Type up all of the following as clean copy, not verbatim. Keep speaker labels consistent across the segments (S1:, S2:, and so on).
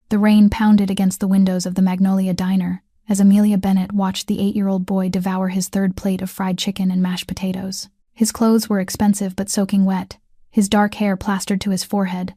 S1: The rain pounded against the windows of the Magnolia Diner as Amelia Bennett watched the 8-year-old boy devour his third plate of fried chicken and mashed potatoes. His clothes were expensive but soaking wet, his dark hair plastered to his forehead.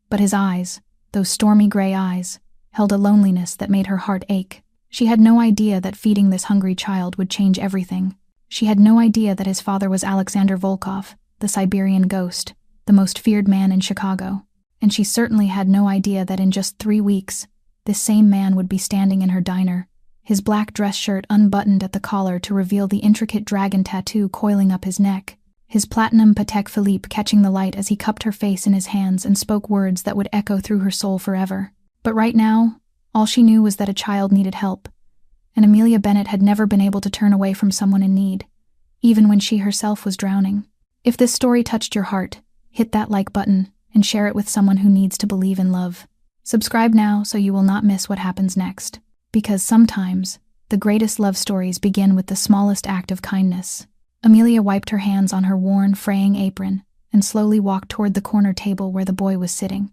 S1: But his eyes, those stormy gray eyes, held a loneliness that made her heart ache. She had no idea that feeding this hungry child would change everything. She had no idea that his father was Alexander Volkov, the Siberian ghost, the most feared man in Chicago. And she certainly had no idea that in just 3 weeks, this same man would be standing in her diner, his black dress shirt unbuttoned at the collar to reveal the intricate dragon tattoo coiling up his neck, his platinum Patek Philippe catching the light as he cupped her face in his hands and spoke words that would echo through her soul forever. But right now, all she knew was that a child needed help, and Amelia Bennett had never been able to turn away from someone in need, even when she herself was drowning. If this story touched your heart, hit that like button and share it with someone who needs to believe in love. Subscribe now so you will not miss what happens next. Because sometimes, the greatest love stories begin with the smallest act of kindness. Amelia wiped her hands on her worn, fraying apron and slowly walked toward the corner table where the boy was sitting,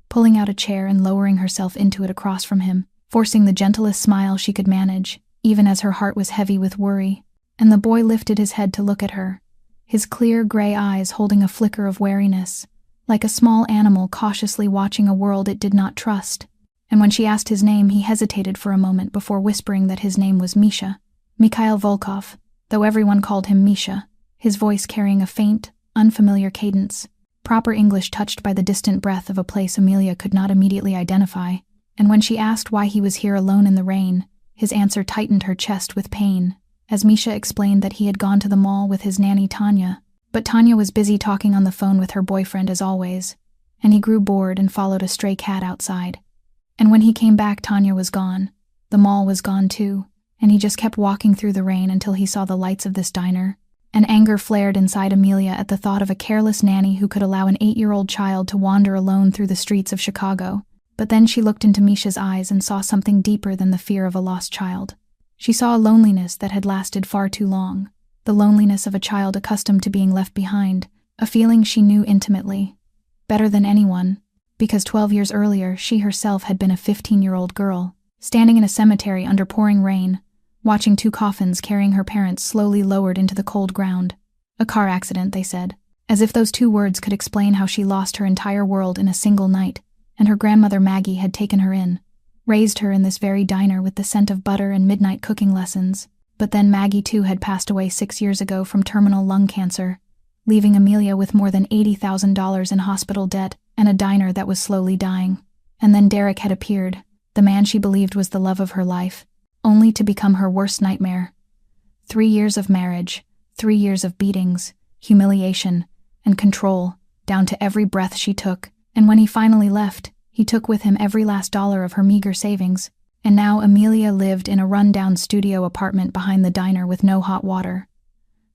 S1: pulling out a chair and lowering herself into it across from him, forcing the gentlest smile she could manage, even as her heart was heavy with worry. And the boy lifted his head to look at her, his clear gray eyes holding a flicker of wariness, like a small animal cautiously watching a world it did not trust. And when she asked his name, he hesitated for a moment before whispering that his name was Misha. Mikhail Volkov, though everyone called him Misha, his voice carrying a faint, unfamiliar cadence, proper English touched by the distant breath of a place Amelia could not immediately identify. And when she asked why he was here alone in the rain, his answer tightened her chest with pain, as Misha explained that he had gone to the mall with his nanny Tanya. But Tanya was busy talking on the phone with her boyfriend as always, and he grew bored and followed a stray cat outside. And when he came back, Tanya was gone. The mall was gone too, and he just kept walking through the rain until he saw the lights of this diner. And anger flared inside Amelia at the thought of a careless nanny who could allow an 8-year-old child to wander alone through the streets of Chicago. But then she looked into Misha's eyes and saw something deeper than the fear of a lost child. She saw a loneliness that had lasted far too long, the loneliness of a child accustomed to being left behind, a feeling she knew intimately, better than anyone, because 12 years earlier she herself had been a 15-year-old girl, standing in a cemetery under pouring rain, watching 2 coffins carrying her parents slowly lowered into the cold ground. A car accident, they said, as if those 2 words could explain how she lost her entire world in a single night, and her grandmother Maggie had taken her in, raised her in this very diner with the scent of butter and midnight cooking lessons. But then Maggie too had passed away 6 years ago from terminal lung cancer, leaving Amelia with more than $80,000 in hospital debt and a diner that was slowly dying. And then Derek had appeared, the man she believed was the love of her life, only to become her worst nightmare. 3 years of marriage, 3 years of beatings, humiliation, and control, down to every breath she took. And when he finally left, he took with him every last dollar of her meager savings. And now Amelia lived in a run-down studio apartment behind the diner with no hot water,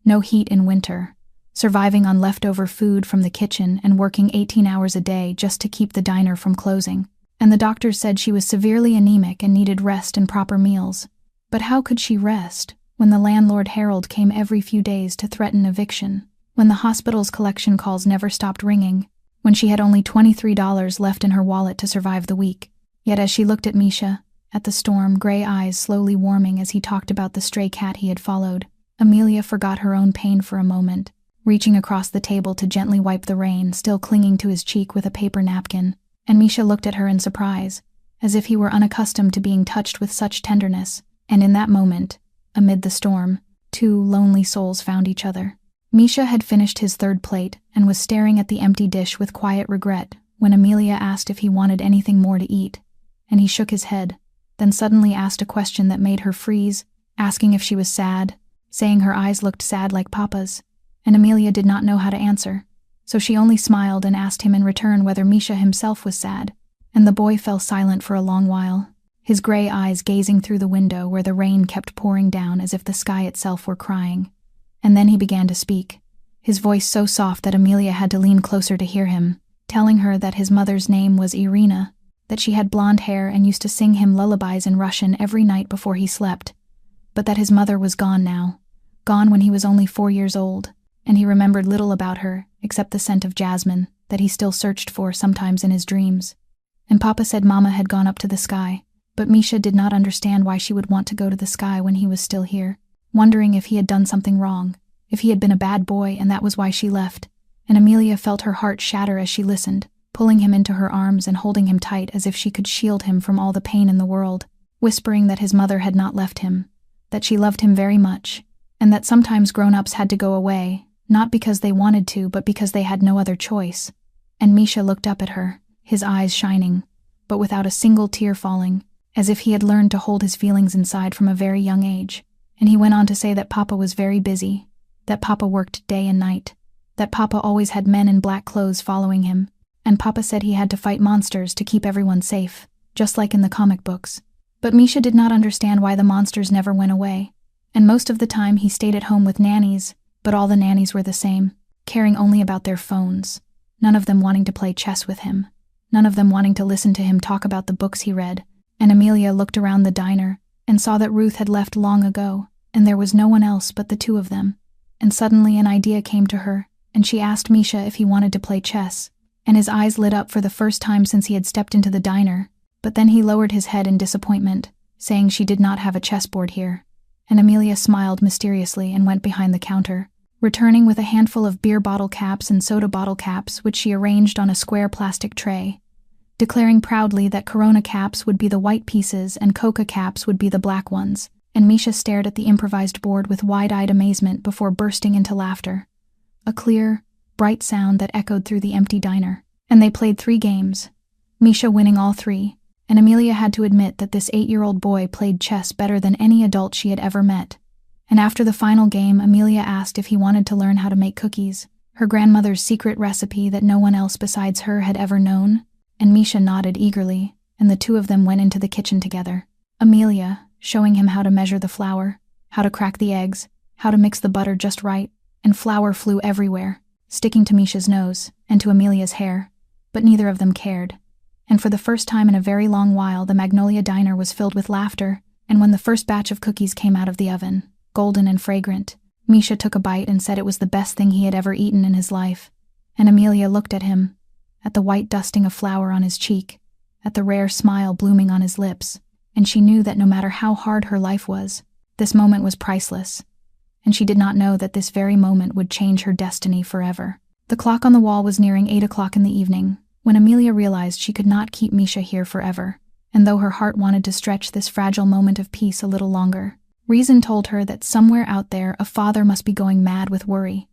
S1: no heat in winter, surviving on leftover food from the kitchen and working 18 hours a day just to keep the diner from closing. And the doctors said she was severely anemic and needed rest and proper meals. But how could she rest when the landlord Harold came every few days to threaten eviction, when the hospital's collection calls never stopped ringing, when she had only $23 left in her wallet to survive the week? Yet as she looked at Misha, at the storm, gray eyes slowly warming as he talked about the stray cat he had followed, Amelia forgot her own pain for a moment, reaching across the table to gently wipe the rain, still clinging to his cheek with a paper napkin. And Misha looked at her in surprise, as if he were unaccustomed to being touched with such tenderness. And in that moment, amid the storm, 2 lonely souls found each other. Misha had finished his 3rd plate and was staring at the empty dish with quiet regret when Amelia asked if he wanted anything more to eat, and he shook his head, then suddenly asked a question that made her freeze, asking if she was sad, saying her eyes looked sad like Papa's, and Amelia did not know how to answer, so she only smiled and asked him in return whether Misha himself was sad, and the boy fell silent for a long while, his gray eyes gazing through the window where the rain kept pouring down as if the sky itself were crying. And then he began to speak, his voice so soft that Amelia had to lean closer to hear him, telling her that his mother's name was Irina, that she had blonde hair and used to sing him lullabies in Russian every night before he slept, but that his mother was gone now, gone when he was only 4 years old, and he remembered little about her except the scent of jasmine that he still searched for sometimes in his dreams. and Papa said Mama had gone up to the sky, but Misha did not understand why she would want to go to the sky when he was still here, wondering if he had done something wrong, if he had been a bad boy and that was why she left. And Amelia felt her heart shatter as she listened, pulling him into her arms and holding him tight as if she could shield him from all the pain in the world, whispering that his mother had not left him, that she loved him very much, and that sometimes grown-ups had to go away, not because they wanted to but because they had no other choice. And Misha looked up at her, his eyes shining, but without a single tear falling, as if he had learned to hold his feelings inside from a very young age. And he went on to say that Papa was very busy, that Papa worked day and night, that Papa always had men in black clothes following him, and Papa said he had to fight monsters to keep everyone safe, just like in the comic books. But Misha did not understand why the monsters never went away, and most of the time he stayed at home with nannies, but all the nannies were the same, caring only about their phones, none of them wanting to play chess with him, none of them wanting to listen to him talk about the books he read. And Amelia looked around the diner and saw that Ruth had left long ago, and there was no one else but the two of them. And suddenly an idea came to her, and she asked Misha if he wanted to play chess, and his eyes lit up for the first time since he had stepped into the diner, but then he lowered his head in disappointment, saying she did not have a chessboard here. And Amelia smiled mysteriously and went behind the counter, returning with a handful of beer bottle caps and soda bottle caps which she arranged on a square plastic tray, declaring proudly that Corona caps would be the white pieces and Coca caps would be the black ones. And Misha stared at the improvised board with wide-eyed amazement before bursting into laughter. A clear, bright sound that echoed through the empty diner. And they played 3 games, Misha winning all 3, and Amelia had to admit that this 8-year-old boy played chess better than any adult she had ever met. And after the final game, Amelia asked if he wanted to learn how to make cookies, her grandmother's secret recipe that no one else besides her had ever known. And Misha nodded eagerly, and the two of them went into the kitchen together. Amelia, showing him how to measure the flour, how to crack the eggs, how to mix the butter just right, and flour flew everywhere, sticking to Misha's nose and to Amelia's hair, but neither of them cared. And for the first time in a very long while, the Magnolia diner was filled with laughter, and when the first batch of cookies came out of the oven, golden and fragrant, Misha took a bite and said it was the best thing he had ever eaten in his life. And Amelia looked at him, at the white dusting of flour on his cheek, at the rare smile blooming on his lips, and she knew that no matter how hard her life was, this moment was priceless, and she did not know that this very moment would change her destiny forever. The clock on the wall was nearing 8 o'clock in the evening, when Amelia realized she could not keep Misha here forever, and though her heart wanted to stretch this fragile moment of peace a little longer, reason told her that somewhere out there a father must be going mad with worry.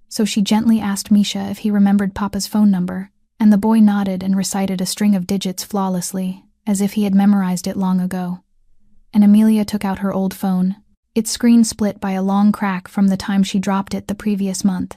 S1: So she gently asked Misha if he remembered Papa's phone number, and the boy nodded and recited a string of digits flawlessly, as if he had memorized it long ago. And Amelia took out her old phone, its screen split by a long crack from the time she dropped it the previous month,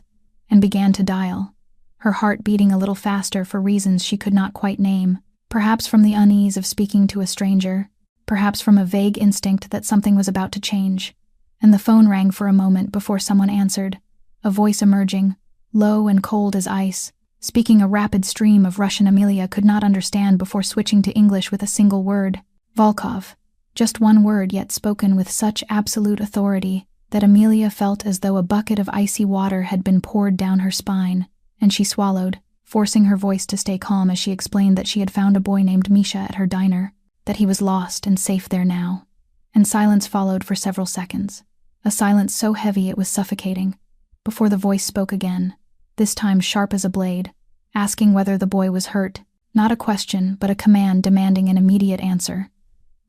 S1: and began to dial, her heart beating a little faster for reasons she could not quite name, perhaps from the unease of speaking to a stranger, perhaps from a vague instinct that something was about to change. And the phone rang for a moment before someone answered, a voice emerging, low and cold as ice, speaking a rapid stream of Russian Amelia could not understand before switching to English with a single word, Volkov. Just one word, yet spoken with such absolute authority that Amelia felt as though a bucket of icy water had been poured down her spine, and she swallowed, forcing her voice to stay calm as she explained that she had found a boy named Misha at her diner, that he was lost and safe there now. And silence followed for several seconds, a silence so heavy it was suffocating, before the voice spoke again, this time sharp as a blade, asking whether the boy was hurt, not a question but a command demanding an immediate answer.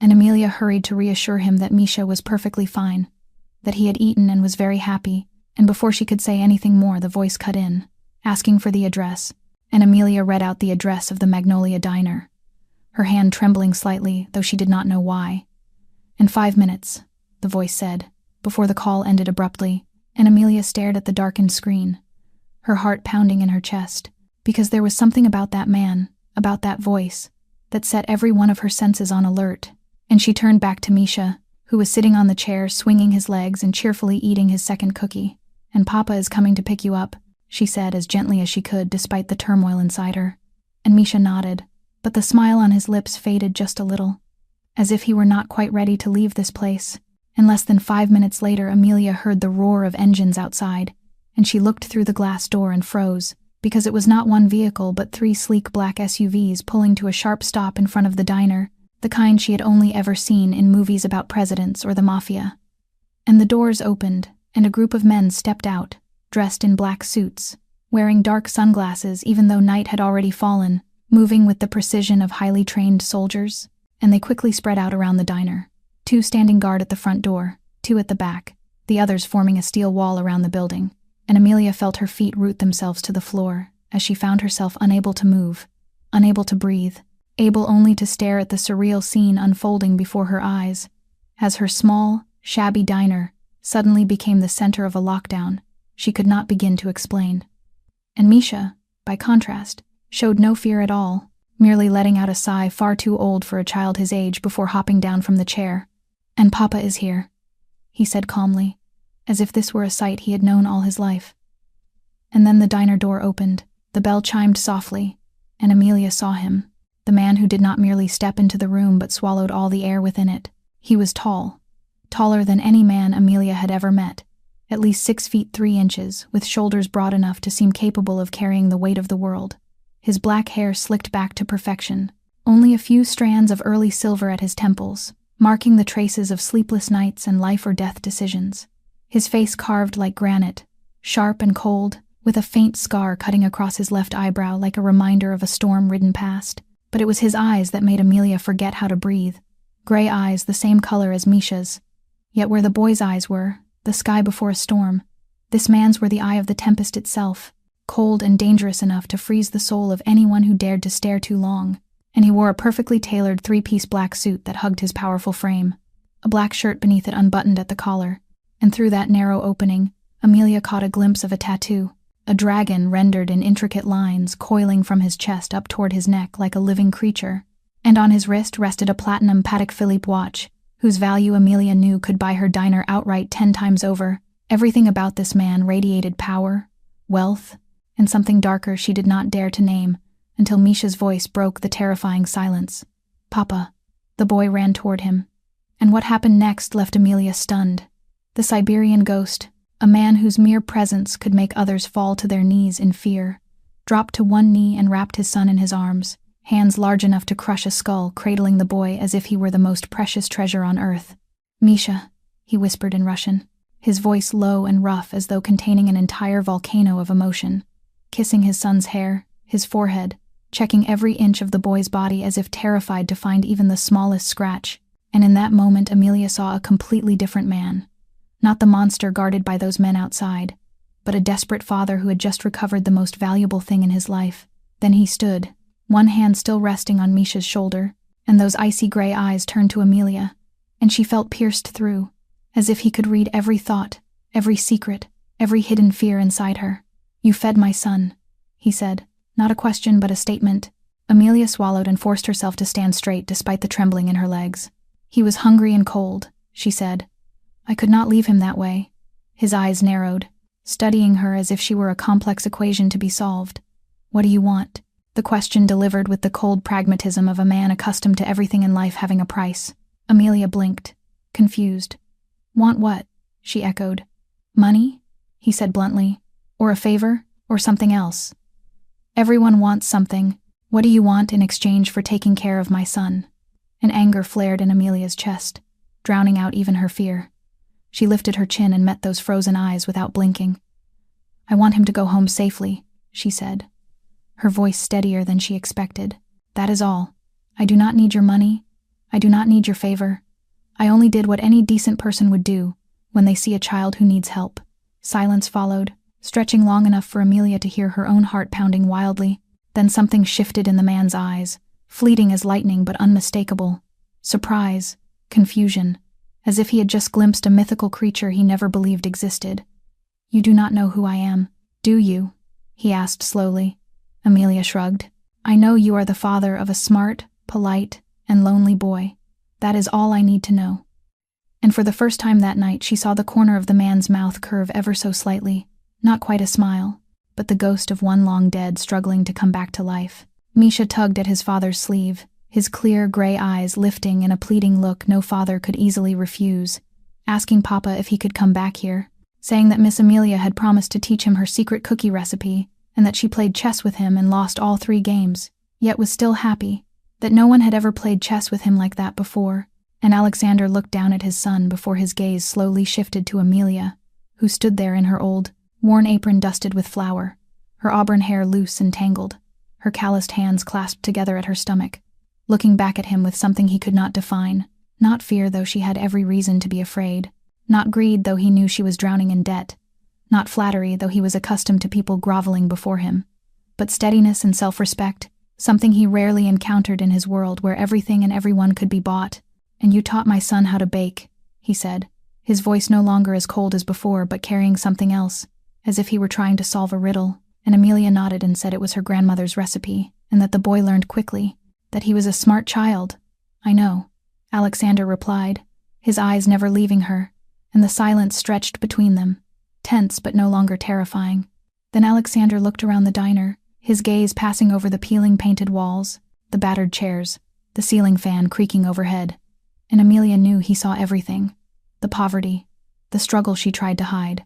S1: And Amelia hurried to reassure him that Misha was perfectly fine, that he had eaten and was very happy, and before she could say anything more the voice cut in, asking for the address, and Amelia read out the address of the Magnolia diner, her hand trembling slightly, though she did not know why. "In 5 minutes," the voice said, before the call ended abruptly, and Amelia stared at the darkened screen, her heart pounding in her chest, because there was something about that man, about that voice, that set every one of her senses on alert. And she turned back to Misha, who was sitting on the chair swinging his legs and cheerfully eating his second cookie. "And Papa is coming to pick you up," she said as gently as she could despite the turmoil inside her. And Misha nodded, but the smile on his lips faded just a little, as if he were not quite ready to leave this place. And less than 5 minutes later Amelia heard the roar of engines outside, and she looked through the glass door and froze, because it was not one vehicle but 3 sleek black SUVs pulling to a sharp stop in front of the diner, the kind she had only ever seen in movies about presidents or the Mafia. And the doors opened, and a group of men stepped out, dressed in black suits, wearing dark sunglasses even though night had already fallen, moving with the precision of highly trained soldiers, and they quickly spread out around the diner. 2 standing guard at the front door, 2 at the back, the others forming a steel wall around the building, and Amelia felt her feet root themselves to the floor as she found herself unable to move, unable to breathe, able only to stare at the surreal scene unfolding before her eyes, as her small, shabby diner suddenly became the center of a lockdown she could not begin to explain. And Misha, by contrast, showed no fear at all, merely letting out a sigh far too old for a child his age before hopping down from the chair. "And Papa is here," he said calmly, as if this were a sight he had known all his life. And then the diner door opened, the bell chimed softly, and Amelia saw him, the man who did not merely step into the room but swallowed all the air within it. He was tall, taller than any man Amelia had ever met, at least 6 feet 3 inches, with shoulders broad enough to seem capable of carrying the weight of the world. His black hair slicked back to perfection, only a few strands of early silver at his temples, marking the traces of sleepless nights and life-or-death decisions. His face carved like granite, sharp and cold, with a faint scar cutting across his left eyebrow like a reminder of a storm-ridden past. But it was his eyes that made Amelia forget how to breathe. Gray eyes the same color as Misha's. Yet where the boy's eyes were, the sky before a storm, this man's were the eye of the tempest itself, cold and dangerous enough to freeze the soul of anyone who dared to stare too long. And he wore a perfectly tailored 3-piece black suit that hugged his powerful frame, a black shirt beneath it unbuttoned at the collar, and through that narrow opening, Amelia caught a glimpse of a tattoo, a dragon rendered in intricate lines coiling from his chest up toward his neck like a living creature, and on his wrist rested a platinum Patek Philippe watch, whose value Amelia knew could buy her diner outright 10 times over. Everything about this man radiated power, wealth, and something darker she did not dare to name, until Misha's voice broke the terrifying silence. "Papa." The boy ran toward him, and what happened next left Amelia stunned. The Siberian ghost, a man whose mere presence could make others fall to their knees in fear, dropped to one knee and wrapped his son in his arms, hands large enough to crush a skull, cradling the boy as if he were the most precious treasure on earth. "Misha," he whispered in Russian, his voice low and rough as though containing an entire volcano of emotion, kissing his son's hair, his forehead, checking every inch of the boy's body as if terrified to find even the smallest scratch. And in that moment Amelia saw a completely different man. Not the monster guarded by those men outside, but a desperate father who had just recovered the most valuable thing in his life. Then he stood, one hand still resting on Misha's shoulder, and those icy gray eyes turned to Amelia, and she felt pierced through, as if he could read every thought, every secret, every hidden fear inside her. "You fed my son," he said, not a question but a statement. Amelia swallowed and forced herself to stand straight despite the trembling in her legs. "He was hungry and cold," she said. "I could not leave him that way." His eyes narrowed, studying her as if she were a complex equation to be solved. "What do you want?" The question delivered with the cold pragmatism of a man accustomed to everything in life having a price. Amelia blinked, confused. "Want what?" she echoed. "Money?" he said bluntly. "Or a favor? Or something else?" "Everyone wants something. What do you want in exchange for taking care of my son?" An anger flared in Amelia's chest, drowning out even her fear. She lifted her chin and met those frozen eyes without blinking. "I want him to go home safely," she said, her voice steadier than she expected. "That is all. I do not need your money. I do not need your favor. I only did what any decent person would do when they see a child who needs help." Silence followed, stretching long enough for Amelia to hear her own heart pounding wildly. Then something shifted in the man's eyes, fleeting as lightning but unmistakable. Surprise, confusion, as if he had just glimpsed a mythical creature he never believed existed. "You do not know who I am, do you?" he asked slowly. Amelia shrugged. "I know you are the father of a smart, polite, and lonely boy. That is all I need to know." And for the first time that night she saw the corner of the man's mouth curve ever so slightly, not quite a smile, but the ghost of one long dead struggling to come back to life. Misha tugged at his father's sleeve, his clear gray eyes lifting in a pleading look no father could easily refuse, asking Papa if he could come back here, saying that Miss Amelia had promised to teach him her secret cookie recipe, and that she played chess with him and lost all 3 games, yet was still happy, that no one had ever played chess with him like that before. And Alexander looked down at his son before his gaze slowly shifted to Amelia, who stood there in her old, worn apron dusted with flour, her auburn hair loose and tangled, her calloused hands clasped together at her stomach, looking back at him with something he could not define, not fear though she had every reason to be afraid, not greed though he knew she was drowning in debt, not flattery though he was accustomed to people groveling before him, but steadiness and self-respect, something he rarely encountered in his world where everything and everyone could be bought. "And you taught my son how to bake," he said, his voice no longer as cold as before but carrying something else, as if he were trying to solve a riddle, and Amelia nodded and said it was her grandmother's recipe, and that the boy learned quickly, that he was a smart child. "I know," Alexander replied, his eyes never leaving her, and the silence stretched between them, tense but no longer terrifying. Then Alexander looked around the diner, his gaze passing over the peeling painted walls, the battered chairs, the ceiling fan creaking overhead, and Amelia knew he saw everything, the poverty, the struggle she tried to hide,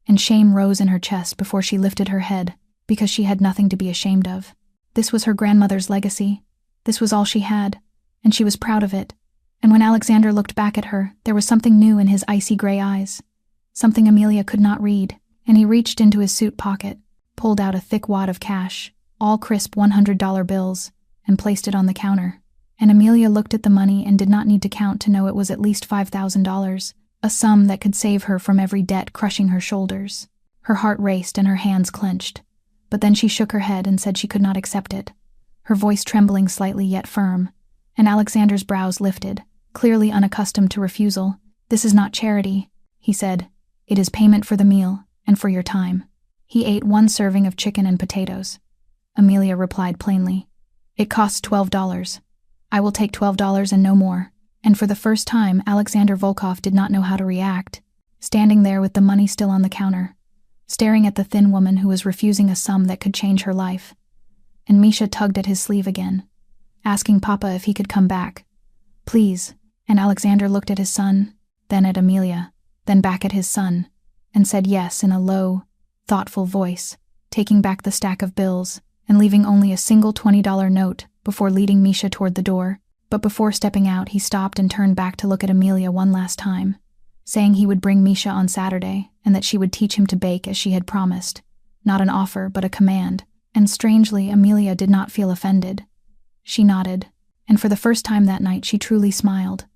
S1: and shame rose in her chest before she lifted her head, because she had nothing to be ashamed of. This was her grandmother's legacy. This was all she had, and she was proud of it. And when Alexander looked back at her, there was something new in his icy gray eyes, something Amelia could not read, and he reached into his suit pocket, pulled out a thick wad of cash, all crisp $100 bills, and placed it on the counter. And Amelia looked at the money and did not need to count to know it was at least $5,000, a sum that could save her from every debt crushing her shoulders. Her heart raced and her hands clenched, but then she shook her head and said she could not accept it, her voice trembling slightly yet firm, and Alexander's brows lifted, clearly unaccustomed to refusal. "This is not charity," he said. "It is payment for the meal and for your time." He ate 1 serving of chicken and potatoes. Amelia replied plainly, "It costs $12. I will take $12 and no more." And for the first time, Alexander Volkov did not know how to react, standing there with the money still on the counter, staring at the thin woman who was refusing a sum that could change her life. And Misha tugged at his sleeve again, asking Papa if he could come back. "Please." And Alexander looked at his son, then at Amelia, then back at his son, and said yes in a low, thoughtful voice, taking back the stack of bills and leaving only a single $20 note before leading Misha toward the door. But before stepping out, he stopped and turned back to look at Amelia one last time, saying he would bring Misha on Saturday and that she would teach him to bake as she had promised. Not an offer, but a command. And strangely, Amelia did not feel offended. She nodded, and for the first time that night she truly smiled,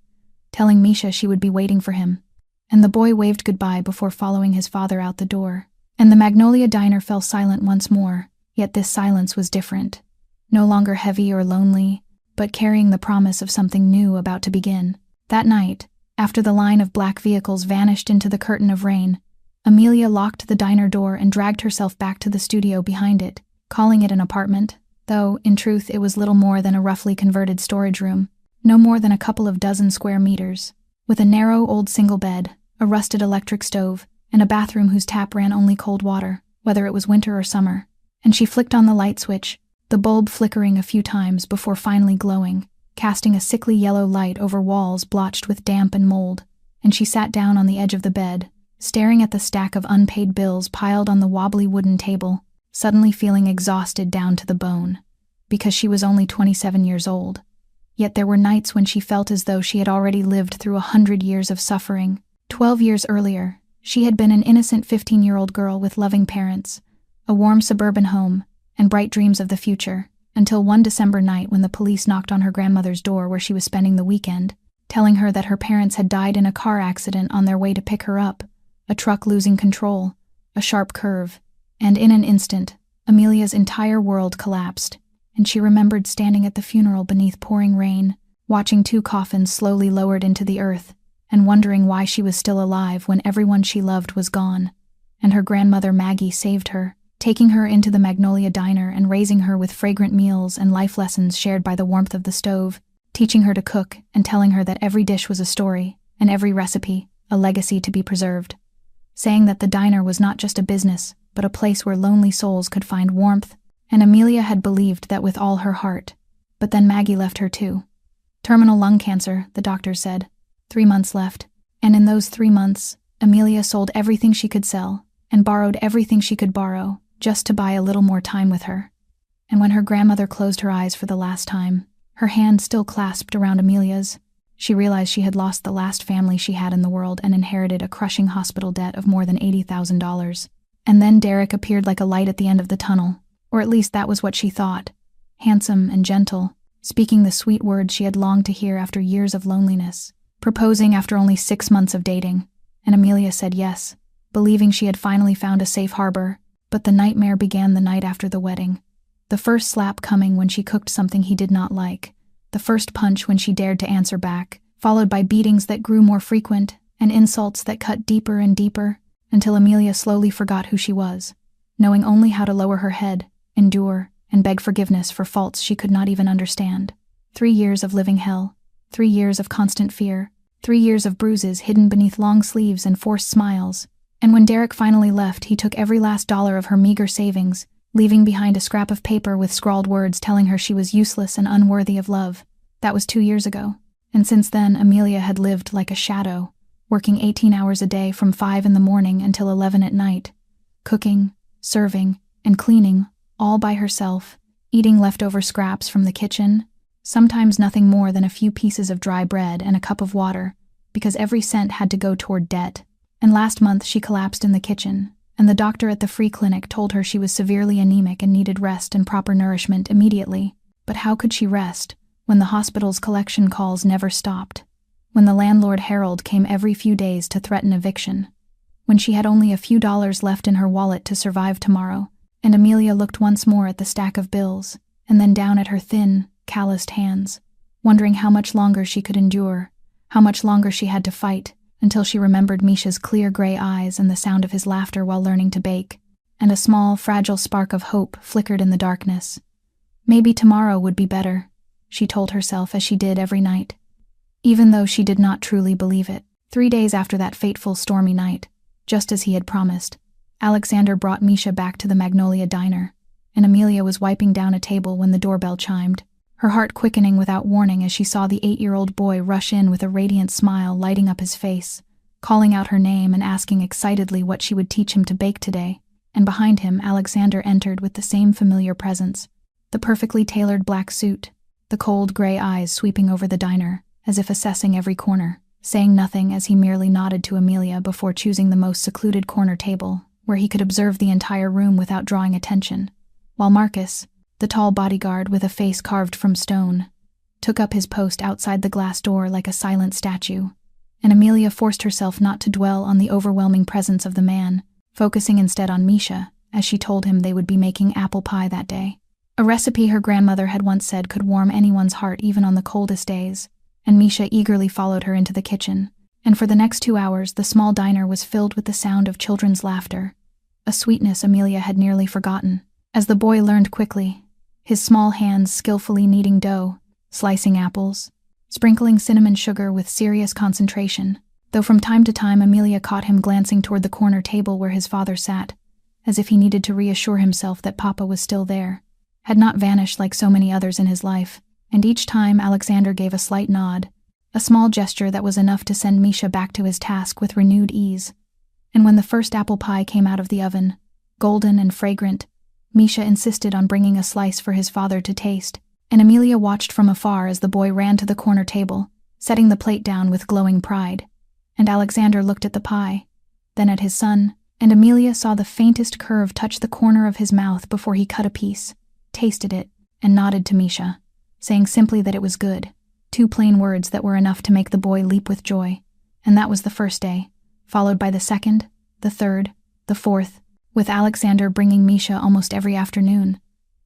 S1: telling Misha she would be waiting for him. And the boy waved goodbye before following his father out the door. And the Magnolia diner fell silent once more, yet this silence was different. No longer heavy or lonely, but carrying the promise of something new about to begin. That night, after the line of black vehicles vanished into the curtain of rain, Amelia locked the diner door and dragged herself back to the studio behind it, calling it an apartment, though, in truth, it was little more than a roughly converted storage room, no more than a couple of dozen square meters, with a narrow old single bed, a rusted electric stove, and a bathroom whose tap ran only cold water, whether it was winter or summer. And she flicked on the light switch, the bulb flickering a few times before finally glowing, casting a sickly yellow light over walls blotched with damp and mold, and she sat down on the edge of the bed, staring at the stack of unpaid bills piled on the wobbly wooden table, suddenly feeling exhausted down to the bone, because she was only 27 years old. Yet there were nights when she felt as though she had already lived through 100 years of suffering. 12 years earlier, she had been an innocent 15-year-old girl with loving parents, a warm suburban home, and bright dreams of the future, until one December night when the police knocked on her grandmother's door where she was spending the weekend, telling her that her parents had died in a car accident on their way to pick her up, a truck losing control, a sharp curve, and in an instant, Amelia's entire world collapsed, and she remembered standing at the funeral beneath pouring rain, watching 2 coffins slowly lowered into the earth, and wondering why she was still alive when everyone she loved was gone. And her grandmother Maggie saved her, taking her into the Magnolia diner and raising her with fragrant meals and life lessons shared by the warmth of the stove, teaching her to cook and telling her that every dish was a story, and every recipe a legacy to be preserved, saying that the diner was not just a business, but a place where lonely souls could find warmth. And Amelia had believed that with all her heart. But then Maggie left her too. Terminal lung cancer, the doctors said. 3 months left. And in those 3 months, Amelia sold everything she could sell, and borrowed everything she could borrow, just to buy a little more time with her. And when her grandmother closed her eyes for the last time, her hand still clasped around Amelia's, she realized she had lost the last family she had in the world and inherited a crushing hospital debt of more than $80,000. And then Derek appeared like a light at the end of the tunnel, or at least that was what she thought. Handsome and gentle, speaking the sweet words she had longed to hear after years of loneliness, proposing after only 6 months of dating, and Amelia said yes, believing she had finally found a safe harbor. But the nightmare began the night after the wedding. The first slap coming when she cooked something he did not like, the first punch when she dared to answer back, followed by beatings that grew more frequent and insults that cut deeper and deeper, until Amelia slowly forgot who she was, knowing only how to lower her head, endure, and beg forgiveness for faults she could not even understand. 3 years of living hell, 3 years of constant fear, 3 years of bruises hidden beneath long sleeves and forced smiles. And when Derek finally left, he took every last dollar of her meager savings, leaving behind a scrap of paper with scrawled words telling her she was useless and unworthy of love. That was 2 years ago. And since then, Amelia had lived like a shadow, working 18 hours a day from 5 in the morning until 11 at night, cooking, serving, and cleaning, all by herself, eating leftover scraps from the kitchen, sometimes nothing more than a few pieces of dry bread and a cup of water, because every cent had to go toward debt. And last month she collapsed in the kitchen, and the doctor at the free clinic told her she was severely anemic and needed rest and proper nourishment immediately. But how could she rest when the hospital's collection calls never stopped? When the landlord Harold came every few days to threaten eviction? When she had only a few dollars left in her wallet to survive tomorrow? And Amelia looked once more at the stack of bills, and then down at her thin, calloused hands, wondering how much longer she could endure, how much longer she had to fight, until she remembered Misha's clear gray eyes and the sound of his laughter while learning to bake, and a small, fragile spark of hope flickered in the darkness. Maybe tomorrow would be better, she told herself as she did every night, even though she did not truly believe it. 3 days after that fateful stormy night, just as he had promised, Alexander brought Misha back to the Magnolia Diner, and Amelia was wiping down a table when the doorbell chimed, her heart quickening without warning as she saw the 8-year-old boy rush in with a radiant smile lighting up his face, calling out her name and asking excitedly what she would teach him to bake today. And behind him, Alexander entered with the same familiar presence, the perfectly tailored black suit, the cold gray eyes sweeping over the diner, as if assessing every corner, saying nothing as he merely nodded to Amelia before choosing the most secluded corner table, where he could observe the entire room without drawing attention, while Marcus, the tall bodyguard with a face carved from stone, took up his post outside the glass door like a silent statue, and Amelia forced herself not to dwell on the overwhelming presence of the man, focusing instead on Misha, as she told him they would be making apple pie that day. A recipe her grandmother had once said could warm anyone's heart even on the coldest days, and Misha eagerly followed her into the kitchen, and for the next 2 hours the small diner was filled with the sound of children's laughter, a sweetness Amelia had nearly forgotten, as the boy learned quickly, his small hands skillfully kneading dough, slicing apples, sprinkling cinnamon sugar with serious concentration, though from time to time Amelia caught him glancing toward the corner table where his father sat, as if he needed to reassure himself that Papa was still there, had not vanished like so many others in his life, and each time Alexander gave a slight nod, a small gesture that was enough to send Misha back to his task with renewed ease. And when the first apple pie came out of the oven, golden and fragrant, Misha insisted on bringing a slice for his father to taste, and Amelia watched from afar as the boy ran to the corner table, setting the plate down with glowing pride. And Alexander looked at the pie, then at his son, and Amelia saw the faintest curve touch the corner of his mouth before he cut a piece, tasted it, and nodded to Misha, saying simply that it was good, 2 plain words that were enough to make the boy leap with joy. And that was the first day, followed by the second, the third, the fourth, with Alexander bringing Misha almost every afternoon,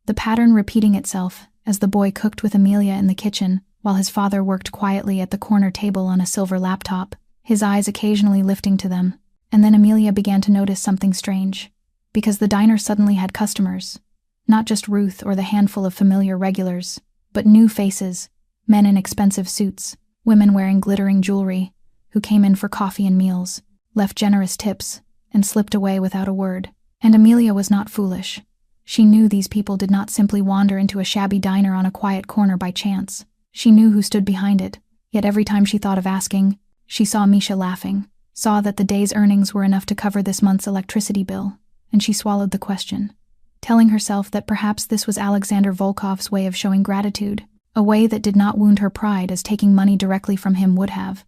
S1: the pattern repeating itself as the boy cooked with Amelia in the kitchen while his father worked quietly at the corner table on a silver laptop, his eyes occasionally lifting to them. And then Amelia began to notice something strange, because the diner suddenly had customers, not just Ruth or the handful of familiar regulars, but new faces, men in expensive suits, women wearing glittering jewelry, who came in for coffee and meals, left generous tips, and slipped away without a word. And Amelia was not foolish. She knew these people did not simply wander into a shabby diner on a quiet corner by chance. She knew who stood behind it, yet every time she thought of asking, she saw Misha laughing, saw that the day's earnings were enough to cover this month's electricity bill, and she swallowed the question. telling herself that perhaps this was Alexander Volkov's way of showing gratitude, a way that did not wound her pride as taking money directly from him would have.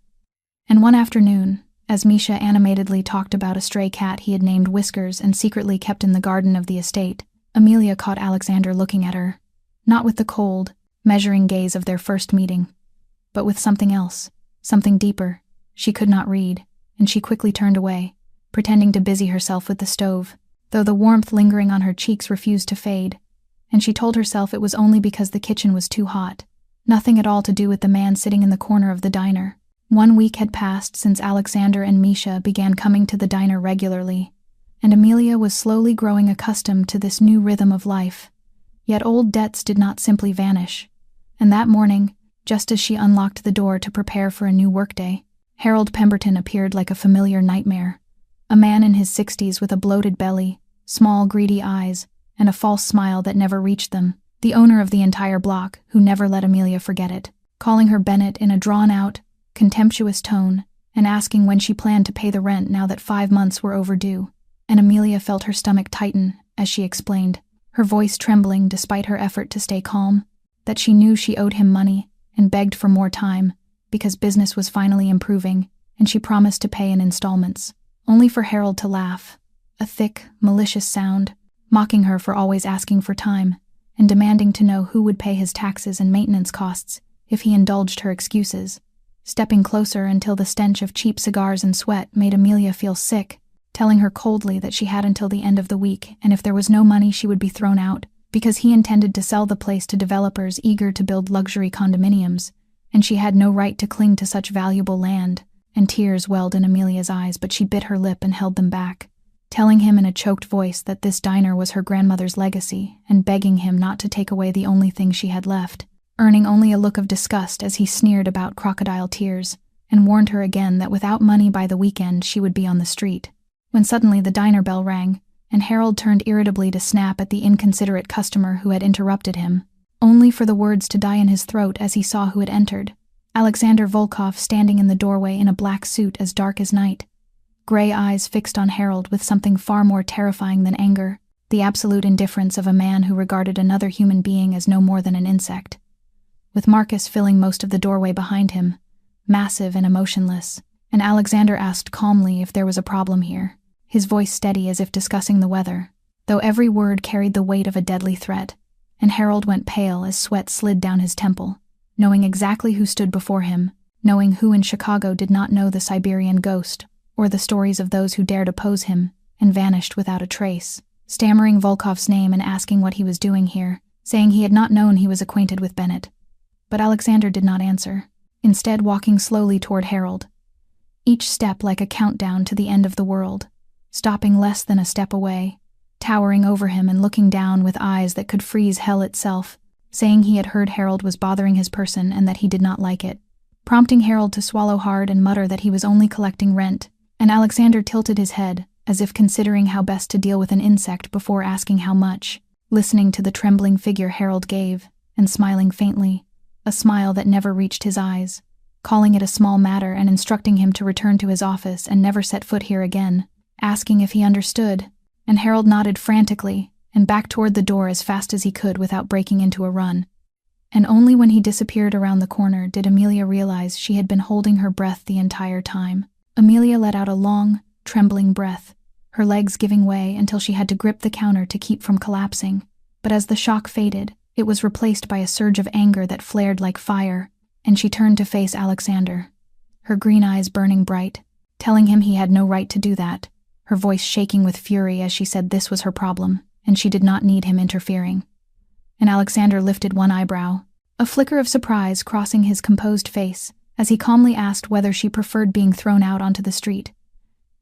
S1: And one afternoon, as Misha animatedly talked about a stray cat he had named Whiskers and secretly kept in the garden of the estate, Amelia caught Alexander looking at her, not with the cold, measuring gaze of their first meeting, but with something else, something deeper. She could not read, and she quickly turned away, pretending to busy herself with the stove, though the warmth lingering on her cheeks refused to fade, and she told herself it was only because the kitchen was too hot, nothing at all to do with the man sitting in the corner of the diner. 1 week had passed since Alexander and Misha began coming to the diner regularly, and Amelia was slowly growing accustomed to this new rhythm of life. Yet old debts did not simply vanish, and that morning, just as she unlocked the door to prepare for a new workday, Harold Pemberton appeared like a familiar nightmare. A man in his 60s with a bloated belly, small greedy eyes, and a false smile that never reached them, the owner of the entire block who never let Amelia forget it, calling her Bennett in a drawn-out, contemptuous tone, and asking when she planned to pay the rent now that 5 months were overdue. And Amelia felt her stomach tighten as she explained, her voice trembling despite her effort to stay calm, that she knew she owed him money and begged for more time because business was finally improving and she promised to pay in installments, only for Harold to laugh, a thick, malicious sound, mocking her for always asking for time and demanding to know who would pay his taxes and maintenance costs if he indulged her excuses. Stepping closer until the stench of cheap cigars and sweat made Amelia feel sick, telling her coldly that she had until the end of the week, and if there was no money she would be thrown out, because he intended to sell the place to developers eager to build luxury condominiums, and she had no right to cling to such valuable land. And tears welled in Amelia's eyes, but she bit her lip and held them back, telling him in a choked voice that this diner was her grandmother's legacy, and begging him not to take away the only thing she had left, earning only a look of disgust as he sneered about crocodile tears, and warned her again that without money by the weekend she would be on the street. When suddenly the diner bell rang, and Harold turned irritably to snap at the inconsiderate customer who had interrupted him, only for the words to die in his throat as he saw who had entered. Alexander Volkov standing in the doorway in a black suit as dark as night, gray eyes fixed on Harold with something far more terrifying than anger, the absolute indifference of a man who regarded another human being as no more than an insect. With Marcus filling most of the doorway behind him, massive and emotionless, and Alexander asked calmly if there was a problem here, his voice steady as if discussing the weather, though every word carried the weight of a deadly threat, and Harold went pale as sweat slid down his temple, knowing exactly who stood before him, knowing who in Chicago did not know the Siberian ghost, or the stories of those who dared oppose him, and vanished without a trace, stammering Volkov's name and asking what he was doing here, saying he had not known he was acquainted with Bennett. But Alexander did not answer, instead walking slowly toward Harold, each step like a countdown to the end of the world, stopping less than a step away, towering over him and looking down with eyes that could freeze hell itself, saying he had heard Harold was bothering his person and that he did not like it, prompting Harold to swallow hard and mutter that he was only collecting rent, and Alexander tilted his head, as if considering how best to deal with an insect before asking how much, listening to the trembling figure Harold gave, and smiling faintly, a smile that never reached his eyes, calling it a small matter and instructing him to return to his office and never set foot here again, asking if he understood, and Harold nodded frantically and backed toward the door as fast as he could without breaking into a run. And only when he disappeared around the corner did Amelia realize she had been holding her breath the entire time. Amelia let out a long, trembling breath, her legs giving way until she had to grip the counter to keep from collapsing, but as the shock faded, it was replaced by a surge of anger that flared like fire, and she turned to face Alexander, her green eyes burning bright, telling him he had no right to do that, her voice shaking with fury as she said this was her problem, and she did not need him interfering. And Alexander lifted one eyebrow, a flicker of surprise crossing his composed face, as he calmly asked whether she preferred being thrown out onto the street.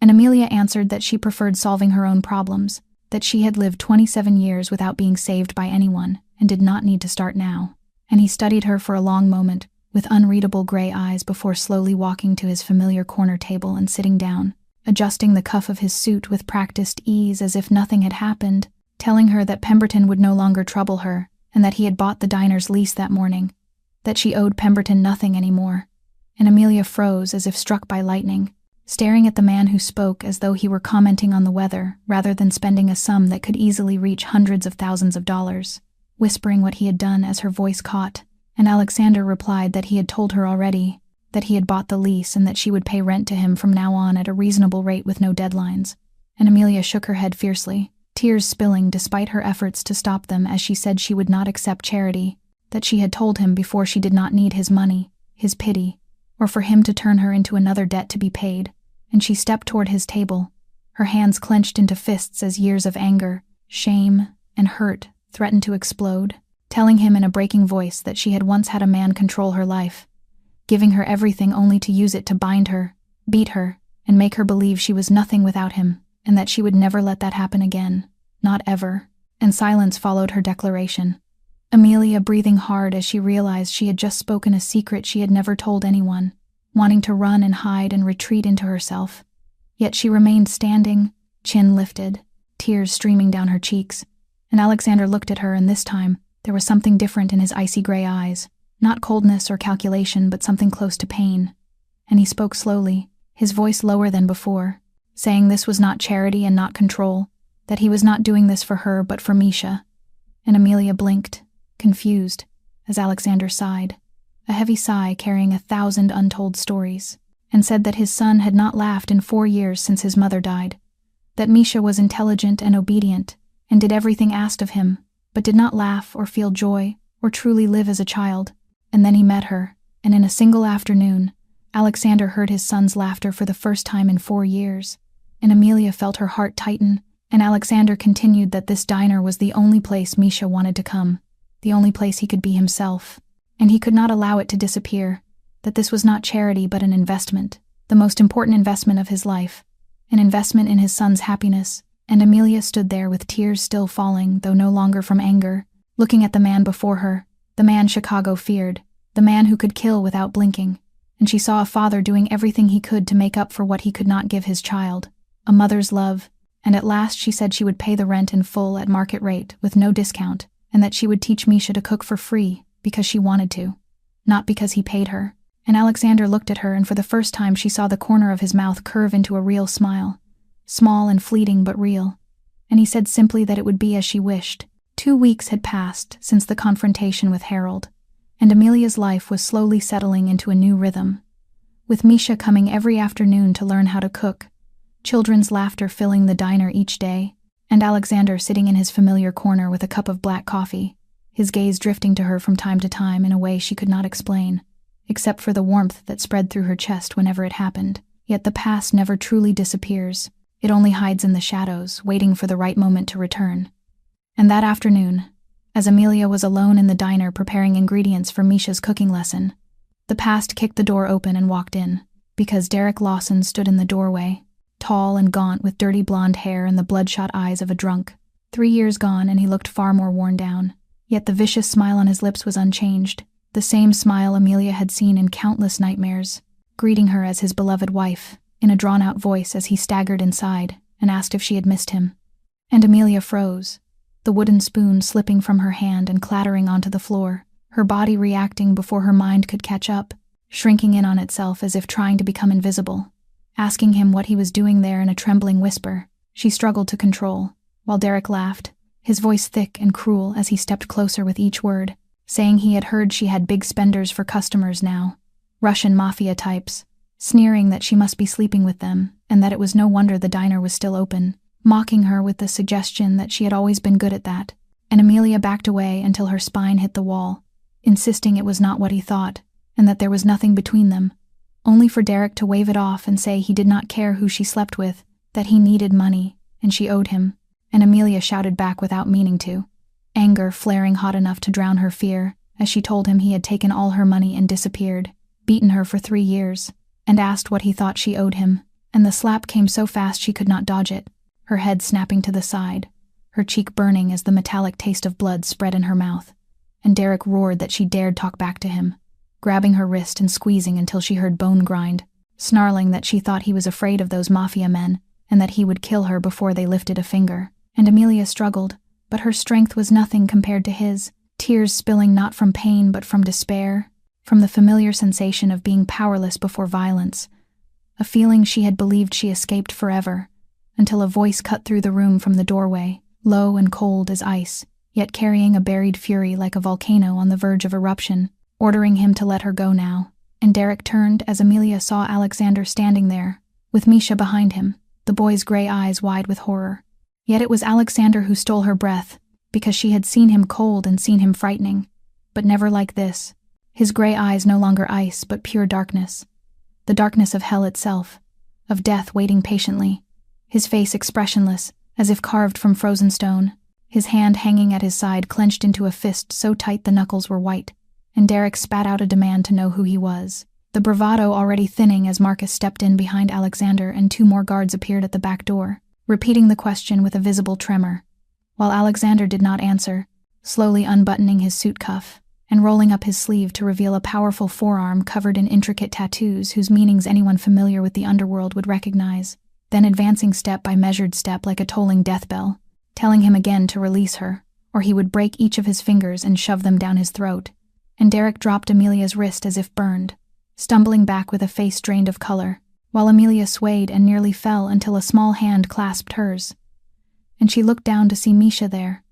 S1: And Amelia answered that she preferred solving her own problems, that she had lived 27 years without being saved by anyone, and did not need to start now. And he studied her for a long moment, with unreadable gray eyes before slowly walking to his familiar corner table and sitting down, adjusting the cuff of his suit with practiced ease as if nothing had happened, telling her that Pemberton would no longer trouble her, and that he had bought the diner's lease that morning, that she owed Pemberton nothing anymore. And Amelia froze as if struck by lightning, staring at the man who spoke as though he were commenting on the weather rather than spending a sum that could easily reach hundreds of thousands of dollars, whispering what he had done as her voice caught, and Alexander replied that he had told her already, that he had bought the lease and that she would pay rent to him from now on at a reasonable rate with no deadlines. And Amelia shook her head fiercely, tears spilling despite her efforts to stop them as she said she would not accept charity, that she had told him before she did not need his money, his pity, or for him to turn her into another debt to be paid, and she stepped toward his table, her hands clenched into fists as years of anger, shame, and hurt threatened to explode, telling him in a breaking voice that she had once had a man control her life, giving her everything only to use it to bind her, beat her, and make her believe she was nothing without him, and that she would never let that happen again, not ever. And silence followed her declaration. Amelia breathing hard as she realized she had just spoken a secret she had never told anyone, wanting to run and hide and retreat into herself. Yet she remained standing, chin lifted, tears streaming down her cheeks, and Alexander looked at her, and this time there was something different in his icy gray eyes, not coldness or calculation but something close to pain. And he spoke slowly, his voice lower than before, saying this was not charity and not control, that he was not doing this for her but for Misha. And Amelia blinked, confused, as Alexander sighed, a heavy sigh carrying 1,000 untold stories, and said that his son had not laughed in 4 years since his mother died, that Misha was intelligent and obedient, and did everything asked of him, but did not laugh or feel joy or truly live as a child. And then he met her, and in a single afternoon, Alexander heard his son's laughter for the first time in 4 years, and Amelia felt her heart tighten, and Alexander continued that this diner was the only place Misha wanted to come, the only place he could be himself, and he could not allow it to disappear, that this was not charity but an investment, the most important investment of his life, an investment in his son's happiness. And Amelia stood there with tears still falling, though no longer from anger, looking at the man before her, the man Chicago feared, the man who could kill without blinking, and she saw a father doing everything he could to make up for what he could not give his child, a mother's love, and at last she said she would pay the rent in full at market rate with no discount, and that she would teach Misha to cook for free because she wanted to, not because he paid her. And Alexander looked at her, and for the first time she saw the corner of his mouth curve into a real smile, small and fleeting but real, and he said simply that it would be as she wished. 2 weeks had passed since the confrontation with Harold, and Amelia's life was slowly settling into a new rhythm, with Misha coming every afternoon to learn how to cook, children's laughter filling the diner each day, and Alexander sitting in his familiar corner with a cup of black coffee, his gaze drifting to her from time to time in a way she could not explain, except for the warmth that spread through her chest whenever it happened. Yet the past never truly disappears. It only hides in the shadows, waiting for the right moment to return. And that afternoon, as Amelia was alone in the diner preparing ingredients for Misha's cooking lesson, the past kicked the door open and walked in, because Derek Lawson stood in the doorway, tall and gaunt with dirty blonde hair and the bloodshot eyes of a drunk. 3 years gone, and he looked far more worn down. Yet the vicious smile on his lips was unchanged, the same smile Amelia had seen in countless nightmares, greeting her as his beloved wife, in a drawn-out voice as he staggered inside and asked if she had missed him. And Amelia froze, the wooden spoon slipping from her hand and clattering onto the floor, her body reacting before her mind could catch up, shrinking in on itself as if trying to become invisible, asking him what he was doing there in a trembling whisper she struggled to control, while Derek laughed, his voice thick and cruel as he stepped closer with each word, saying he had heard she had big spenders for customers now, Russian Mafia types, sneering that she must be sleeping with them and that it was no wonder the diner was still open, mocking her with the suggestion that she had always been good at that. And Amelia backed away until her spine hit the wall, insisting it was not what he thought and that there was nothing between them, only for Derek to wave it off and say he did not care who she slept with, that he needed money and she owed him. And Amelia shouted back without meaning to, anger flaring hot enough to drown her fear, as she told him he had taken all her money and disappeared, beaten her for 3 years, and asked what he thought she owed him. And the slap came so fast she could not dodge it, her head snapping to the side, her cheek burning as the metallic taste of blood spread in her mouth. And Derek roared that she dared talk back to him, grabbing her wrist and squeezing until she heard bone grind, snarling that she thought he was afraid of those Mafia men and that he would kill her before they lifted a finger. And Amelia struggled, but her strength was nothing compared to his, tears spilling not from pain but from despair, from the familiar sensation of being powerless before violence, a feeling she had believed she escaped forever, until a voice cut through the room from the doorway, low and cold as ice, yet carrying a buried fury like a volcano on the verge of eruption, ordering him to let her go now. And Derek turned as Amelia saw Alexander standing there, with Misha behind him, the boy's gray eyes wide with horror. Yet it was Alexander who stole her breath, because she had seen him cold and seen him frightening, but never like this. His gray eyes no longer ice, but pure darkness. The darkness of hell itself, of death waiting patiently. His face expressionless, as if carved from frozen stone, his hand hanging at his side clenched into a fist so tight the knuckles were white, and Derek spat out a demand to know who he was. The bravado already thinning as Marcus stepped in behind Alexander and 2 more guards appeared at the back door, repeating the question with a visible tremor, while Alexander did not answer, slowly unbuttoning his suit cuff and rolling up his sleeve to reveal a powerful forearm covered in intricate tattoos whose meanings anyone familiar with the underworld would recognize, then advancing step by measured step like a tolling death bell, telling him again to release her, or he would break each of his fingers and shove them down his throat. And Derek dropped Amelia's wrist as if burned, stumbling back with a face drained of color, while Amelia swayed and nearly fell until a small hand clasped hers. And she looked down to see Misha there,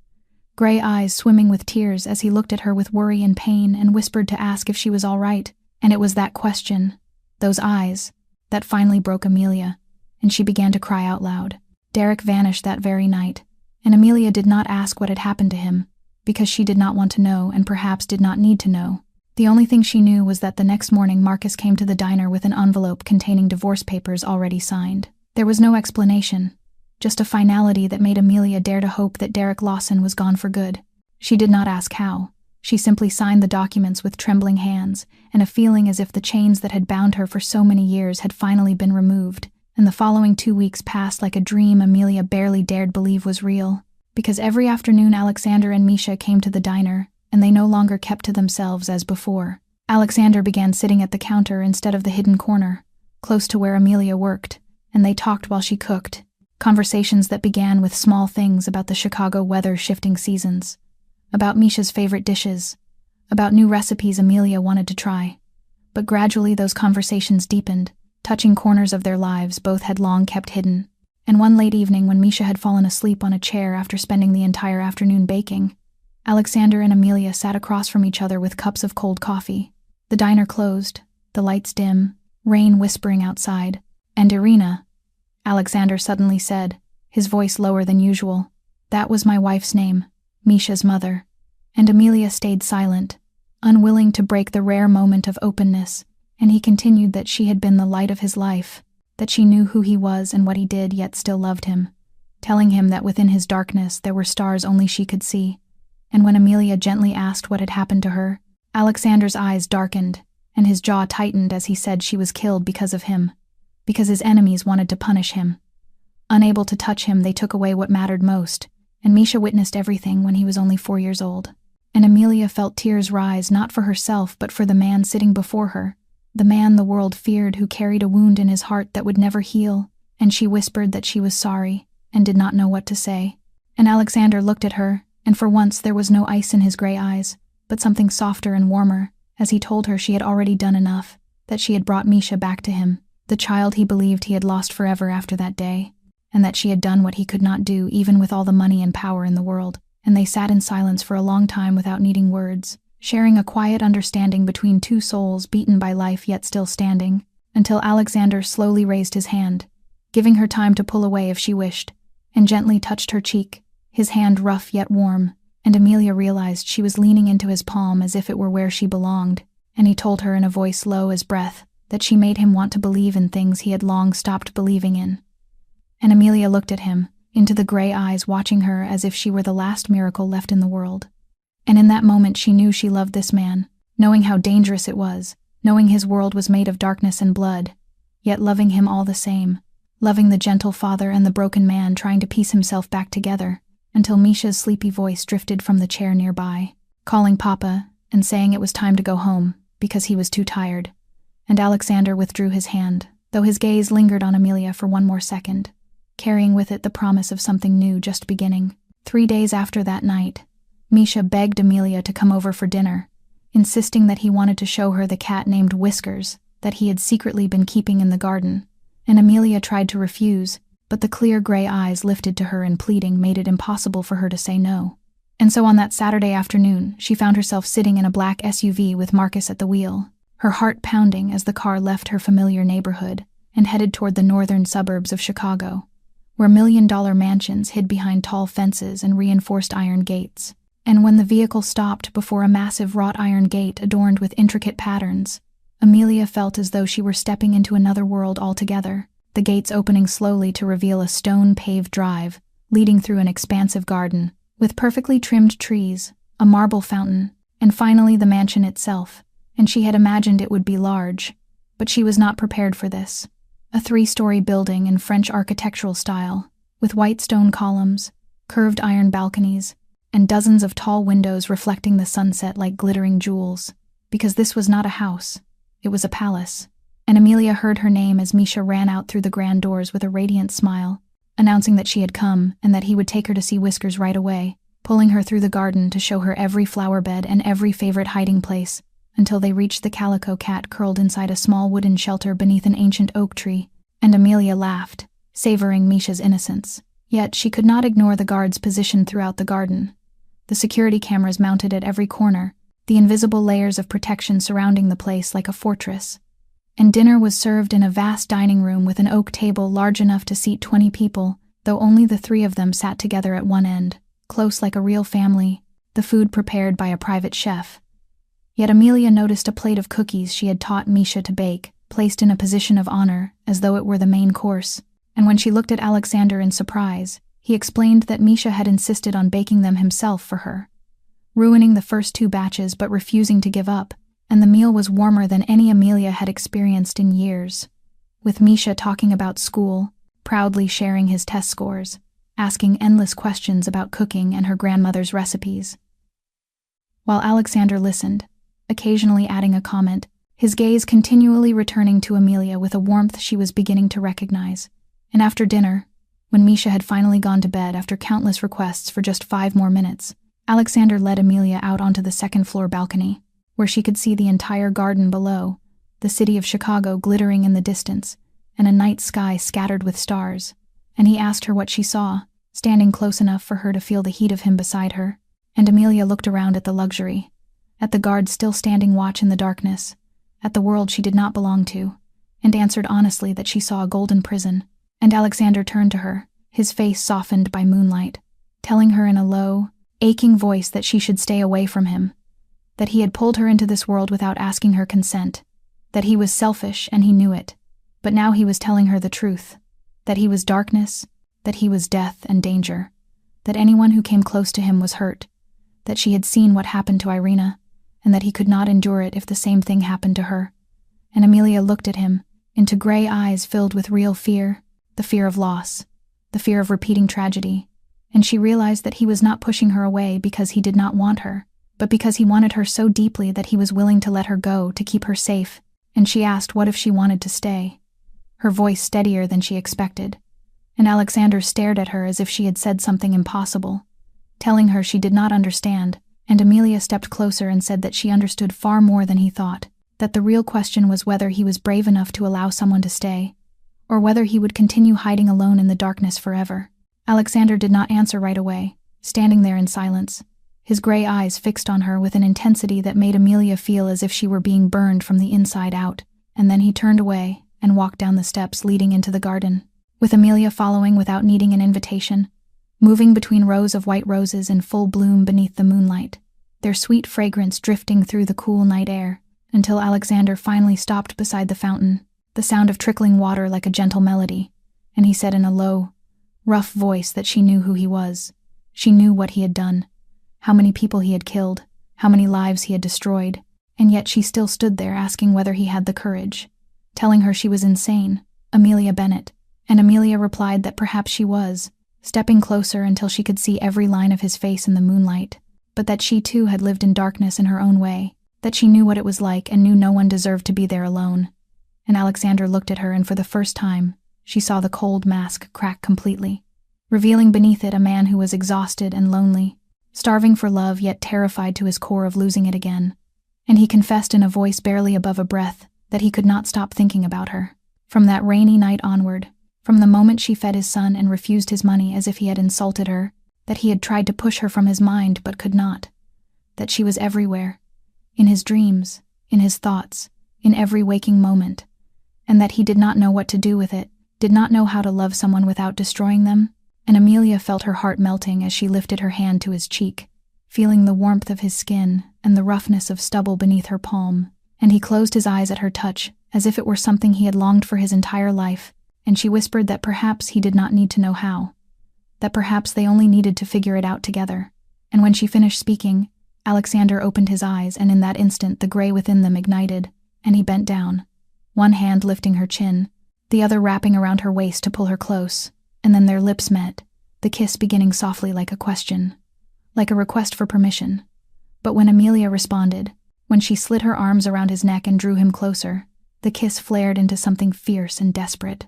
S1: gray eyes swimming with tears as he looked at her with worry and pain and whispered to ask if she was all right. And it was that question, those eyes, that finally broke Amelia, and she began to cry out loud. Derek vanished that very night, and Amelia did not ask what had happened to him, because she did not want to know and perhaps did not need to know. The only thing she knew was that the next morning Marcus came to the diner with an envelope containing divorce papers already signed. There was no explanation, just a finality that made Amelia dare to hope that Derek Lawson was gone for good. She did not ask how. She simply signed the documents with trembling hands, and a feeling as if the chains that had bound her for so many years had finally been removed, and the following 2 weeks passed like a dream Amelia barely dared believe was real. Because every afternoon Alexander and Misha came to the diner, and they no longer kept to themselves as before. Alexander began sitting at the counter instead of the hidden corner, close to where Amelia worked, and they talked while she cooked. Conversations that began with small things about the Chicago weather shifting seasons, about Misha's favorite dishes, about new recipes Amelia wanted to try. But gradually those conversations deepened, touching corners of their lives both had long kept hidden. And one late evening when Misha had fallen asleep on a chair after spending the entire afternoon baking, Alexander and Amelia sat across from each other with cups of cold coffee. The diner closed, the lights dim, rain whispering outside, and Irina, Alexander suddenly said, his voice lower than usual, "That was my wife's name, Misha's mother." And Amelia stayed silent, unwilling to break the rare moment of openness, and he continued that she had been the light of his life, that she knew who he was and what he did yet still loved him, telling him that within his darkness there were stars only she could see. And when Amelia gently asked what had happened to her, Alexander's eyes darkened, and his jaw tightened as he said she was killed because of him, because his enemies wanted to punish him. Unable to touch him, they took away what mattered most, and Misha witnessed everything when he was only 4 years old. And Amelia felt tears rise not for herself but for the man sitting before her, the man the world feared who carried a wound in his heart that would never heal, and she whispered that she was sorry and did not know what to say. And Alexander looked at her, and for once there was no ice in his gray eyes, but something softer and warmer, as he told her she had already done enough, that she had brought Misha back to him, the child he believed he had lost forever after that day, and that she had done what he could not do even with all the money and power in the world. And they sat in silence for a long time without needing words, sharing a quiet understanding between 2 souls beaten by life yet still standing, until Alexander slowly raised his hand, giving her time to pull away if she wished, and gently touched her cheek, his hand rough yet warm, and Amelia realized she was leaning into his palm as if it were where she belonged, and he told her in a voice low as breath that she made him want to believe in things he had long stopped believing in. And Amelia looked at him, into the gray eyes watching her as if she were the last miracle left in the world. And in that moment she knew she loved this man, knowing how dangerous it was, knowing his world was made of darkness and blood, yet loving him all the same, loving the gentle father and the broken man trying to piece himself back together, until Misha's sleepy voice drifted from the chair nearby, calling Papa and saying it was time to go home because he was too tired. And Alexander withdrew his hand, though his gaze lingered on Amelia for one more second, carrying with it the promise of something new just beginning. 3 days after that night, Misha begged Amelia to come over for dinner, insisting that he wanted to show her the cat named Whiskers that he had secretly been keeping in the garden, and Amelia tried to refuse, but the clear gray eyes lifted to her in pleading made it impossible for her to say no. And so on that Saturday afternoon, she found herself sitting in a black SUV with Marcus at the wheel, her heart pounding as the car left her familiar neighborhood and headed toward the northern suburbs of Chicago, where million-dollar mansions hid behind tall fences and reinforced iron gates. And when the vehicle stopped before a massive wrought iron gate adorned with intricate patterns, Amelia felt as though she were stepping into another world altogether, the gates opening slowly to reveal a stone-paved drive leading through an expansive garden, with perfectly trimmed trees, a marble fountain, and finally the mansion itself. And she had imagined it would be large, but she was not prepared for this. A 3-story building in French architectural style, with white stone columns, curved iron balconies, and dozens of tall windows reflecting the sunset like glittering jewels. Because this was not a house, it was a palace. And Amelia heard her name as Misha ran out through the grand doors with a radiant smile, announcing that she had come and that he would take her to see Whiskers right away, pulling her through the garden to show her every flower bed and every favorite hiding place, until they reached the calico cat curled inside a small wooden shelter beneath an ancient oak tree. And Amelia laughed, savoring Misha's innocence. Yet she could not ignore the guards positioned throughout the garden, the security cameras mounted at every corner, the invisible layers of protection surrounding the place like a fortress. And dinner was served in a vast dining room with an oak table large enough to seat 20 people, though only the 3 of them sat together at one end, close like a real family, the food prepared by a private chef. Yet Amelia noticed a plate of cookies she had taught Misha to bake, placed in a position of honor, as though it were the main course, and when she looked at Alexander in surprise, he explained that Misha had insisted on baking them himself for her, ruining the first 2 batches but refusing to give up, and the meal was warmer than any Amelia had experienced in years, with Misha talking about school, proudly sharing his test scores, asking endless questions about cooking and her grandmother's recipes. While Alexander listened, occasionally adding a comment, his gaze continually returning to Amelia with a warmth she was beginning to recognize. And after dinner, when Misha had finally gone to bed after countless requests for just 5 more minutes, Alexander led Amelia out onto the second-floor balcony, where she could see the entire garden below, the city of Chicago glittering in the distance, and a night sky scattered with stars. And he asked her what she saw, standing close enough for her to feel the heat of him beside her. And Amelia looked around at the luxury, at the guards still standing watch in the darkness, at the world she did not belong to, and answered honestly that she saw a golden prison. And Alexander turned to her, his face softened by moonlight, telling her in a low, aching voice that she should stay away from him, that he had pulled her into this world without asking her consent, that he was selfish and he knew it, but now he was telling her the truth, that he was darkness, that he was death and danger, that anyone who came close to him was hurt, that she had seen what happened to Irina, and that he could not endure it if the same thing happened to her. And Amelia looked at him, into gray eyes filled with real fear, the fear of loss, the fear of repeating tragedy, and she realized that he was not pushing her away because he did not want her, but because he wanted her so deeply that he was willing to let her go to keep her safe. And she asked what if she wanted to stay, her voice steadier than she expected. And Alexander stared at her as if she had said something impossible, telling her she did not understand, and Amelia stepped closer and said that she understood far more than he thought, that the real question was whether he was brave enough to allow someone to stay, or whether he would continue hiding alone in the darkness forever. Alexander did not answer right away, standing there in silence, his gray eyes fixed on her with an intensity that made Amelia feel as if she were being burned from the inside out. And then he turned away and walked down the steps leading into the garden, with Amelia following without needing an invitation, moving between rows of white roses in full bloom beneath the moonlight, their sweet fragrance drifting through the cool night air, until Alexander finally stopped beside the fountain, the sound of trickling water like a gentle melody, and he said in a low, rough voice that she knew who he was. She knew what he had done, how many people he had killed, how many lives he had destroyed, and yet she still stood there asking whether he had the courage, telling her she was insane, Amelia Bennett, and Amelia replied that perhaps she was, stepping closer until she could see every line of his face in the moonlight, but that she too had lived in darkness in her own way, that she knew what it was like and knew no one deserved to be there alone. And Alexander looked at her, and for the first time, she saw the cold mask crack completely, revealing beneath it a man who was exhausted and lonely, starving for love yet terrified to his core of losing it again. And he confessed in a voice barely above a breath that he could not stop thinking about her. From that rainy night onward, from the moment she fed his son and refused his money as if he had insulted her, that he had tried to push her from his mind but could not, that she was everywhere, in his dreams, in his thoughts, in every waking moment, and that he did not know what to do with it, did not know how to love someone without destroying them, and Amelia felt her heart melting as she lifted her hand to his cheek, feeling the warmth of his skin and the roughness of stubble beneath her palm, and he closed his eyes at her touch as if it were something he had longed for his entire life, and she whispered that perhaps he did not need to know how, that perhaps they only needed to figure it out together. And when she finished speaking, Alexander opened his eyes, and in that instant the gray within them ignited, and he bent down, one hand lifting her chin, the other wrapping around her waist to pull her close, and then their lips met, the kiss beginning softly like a question, like a request for permission. But when Amelia responded, when she slid her arms around his neck and drew him closer, the kiss flared into something fierce and desperate,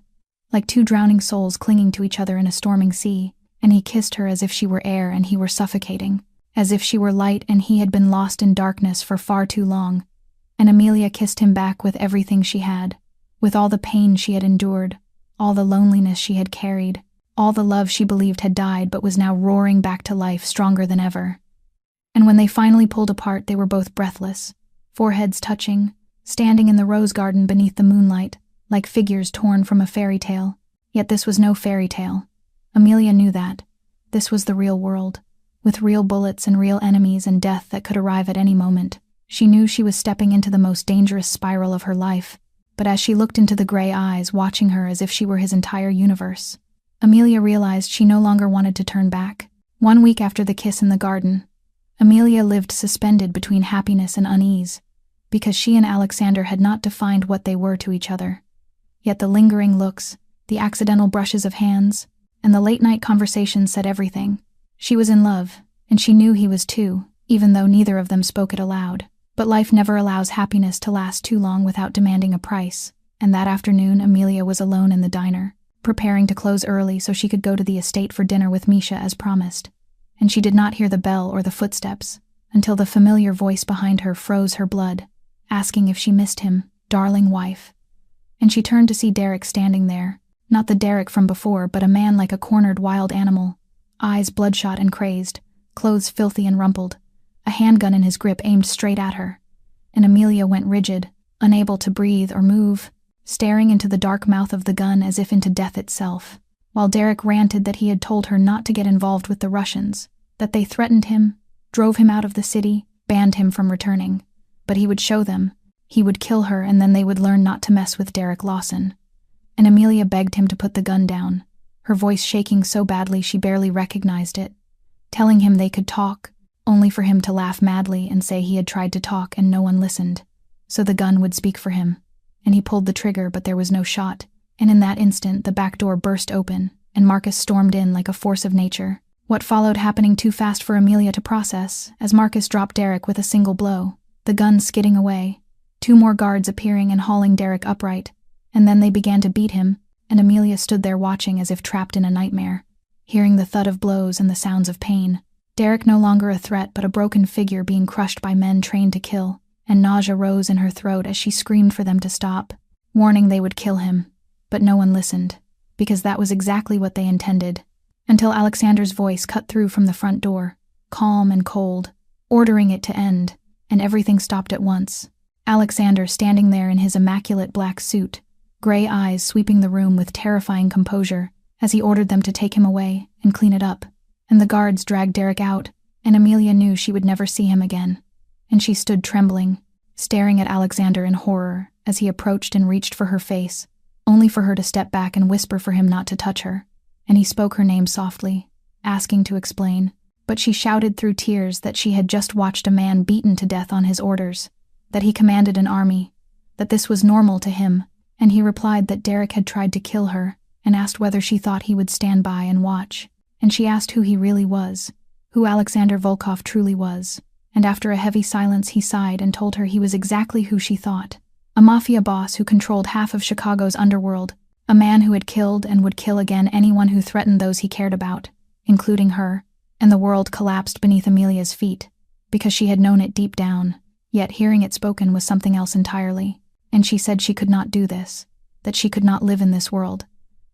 S1: like two drowning souls clinging to each other in a storming sea, and he kissed her as if she were air and he were suffocating, as if she were light and he had been lost in darkness for far too long. And Amelia kissed him back with everything she had, with all the pain she had endured, all the loneliness she had carried, all the love she believed had died but was now roaring back to life stronger than ever. And when they finally pulled apart, they were both breathless, foreheads touching, standing in the rose garden beneath the moonlight, like figures torn from a fairy tale. Yet this was no fairy tale. Amelia knew that. This was the real world, with real bullets and real enemies and death that could arrive at any moment. She knew she was stepping into the most dangerous spiral of her life, but as she looked into the gray eyes watching her as if she were his entire universe, Amelia realized she no longer wanted to turn back. 1 week after the kiss in the garden, Amelia lived suspended between happiness and unease, because she and Alexander had not defined what they were to each other. Yet the lingering looks, the accidental brushes of hands, and the late-night conversations said everything. She was in love, and she knew he was too, even though neither of them spoke it aloud. But life never allows happiness to last too long without demanding a price, and that afternoon Amelia was alone in the diner, preparing to close early so she could go to the estate for dinner with Misha as promised. And she did not hear the bell or the footsteps, until the familiar voice behind her froze her blood, asking if she missed him, darling wife. And she turned to see Derek standing there, not the Derek from before, but a man like a cornered wild animal, eyes bloodshot and crazed, clothes filthy and rumpled, a handgun in his grip aimed straight at her. And Amelia went rigid, unable to breathe or move, staring into the dark mouth of the gun as if into death itself, while Derek ranted that he had told her not to get involved with the Russians, that they threatened him, drove him out of the city, banned him from returning. But he would show them. He would kill her, and then they would learn not to mess with Derek Lawson. And Amelia begged him to put the gun down, her voice shaking so badly she barely recognized it, telling him they could talk, only for him to laugh madly and say he had tried to talk and no one listened, so the gun would speak for him. And he pulled the trigger, but there was no shot, and in that instant the back door burst open, and Marcus stormed in like a force of nature, what followed happening too fast for Amelia to process, as Marcus dropped Derek with a single blow, the gun skidding away, 2 more guards appearing and hauling Derek upright, and then they began to beat him, and Amelia stood there watching as if trapped in a nightmare, hearing the thud of blows and the sounds of pain. Derek no longer a threat but a broken figure being crushed by men trained to kill, and nausea rose in her throat as she screamed for them to stop, warning they would kill him. But no one listened, because that was exactly what they intended, until Alexander's voice cut through from the front door, calm and cold, ordering it to end, and everything stopped at once. Alexander standing there in his immaculate black suit, gray eyes sweeping the room with terrifying composure as he ordered them to take him away and clean it up, and the guards dragged Derek out, and Amelia knew she would never see him again, and she stood trembling, staring at Alexander in horror as he approached and reached for her face, only for her to step back and whisper for him not to touch her, and he spoke her name softly, asking to explain, but she shouted through tears that she had just watched a man beaten to death on his orders, that he commanded an army, that this was normal to him, and he replied that Derek had tried to kill her, and asked whether she thought he would stand by and watch, and she asked who he really was, who Alexander Volkov truly was, and after a heavy silence he sighed and told her he was exactly who she thought, a mafia boss who controlled half of Chicago's underworld, a man who had killed and would kill again anyone who threatened those he cared about, including her, and the world collapsed beneath Amelia's feet, because she had known it deep down, yet hearing it spoken was something else entirely, and she said she could not do this, that she could not live in this world.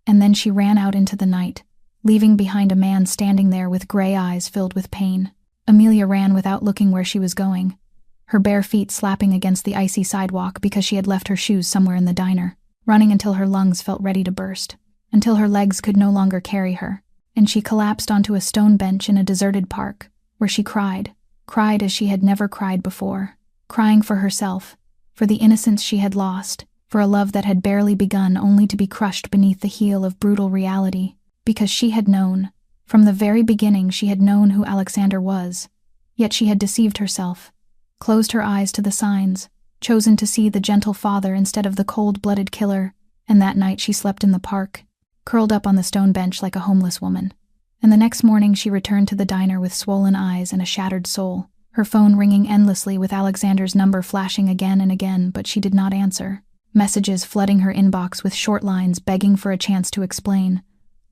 S1: And then she ran out into the night, leaving behind a man standing there with gray eyes filled with pain. Amelia ran without looking where she was going, her bare feet slapping against the icy sidewalk because she had left her shoes somewhere in the diner, running until her lungs felt ready to burst, until her legs could no longer carry her, and she collapsed onto a stone bench in a deserted park, where she cried as she had never cried before, crying for herself, for the innocence she had lost, for a love that had barely begun only to be crushed beneath the heel of brutal reality, because she had known, from the very beginning she had known who Alexander was, yet she had deceived herself, closed her eyes to the signs, chosen to see the gentle father instead of the cold-blooded killer, and that night she slept in the park, curled up on the stone bench like a homeless woman. And the next morning she returned to the diner with swollen eyes and a shattered soul, her phone ringing endlessly with Alexander's number flashing again and again, but she did not answer, messages flooding her inbox with short lines begging for a chance to explain,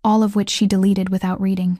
S1: all of which she deleted without reading.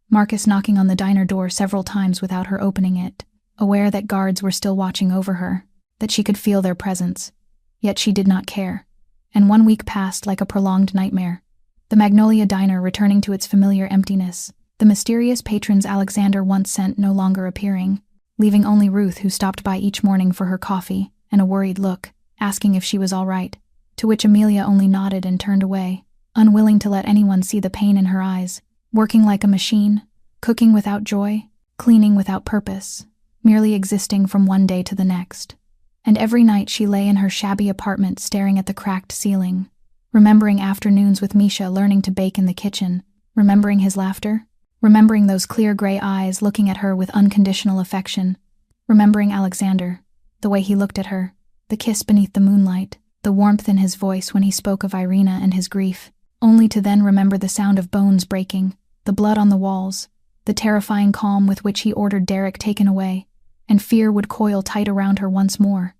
S1: Marcus knocking on the diner door several times without her opening it, aware that guards were still watching over her, that she could feel their presence. Yet she did not care. And 1 week passed like a prolonged nightmare. The Magnolia Diner returning to its familiar emptiness, the mysterious patrons Alexander once sent no longer appearing, leaving only Ruth, who stopped by each morning for her coffee and a worried look, asking if she was all right, to which Amelia only nodded and turned away, unwilling to let anyone see the pain in her eyes, working like a machine, cooking without joy, cleaning without purpose, merely existing from one day to the next. And every night she lay in her shabby apartment staring at the cracked ceiling, remembering afternoons with Misha learning to bake in the kitchen, remembering his laughter, remembering those clear gray eyes looking at her with unconditional affection, remembering Alexander, the way he looked at her, the kiss beneath the moonlight, the warmth in his voice when he spoke of Irina and his grief, only to then remember the sound of bones breaking, the blood on the walls, the terrifying calm with which he ordered Derek taken away, and fear would coil tight around her once more,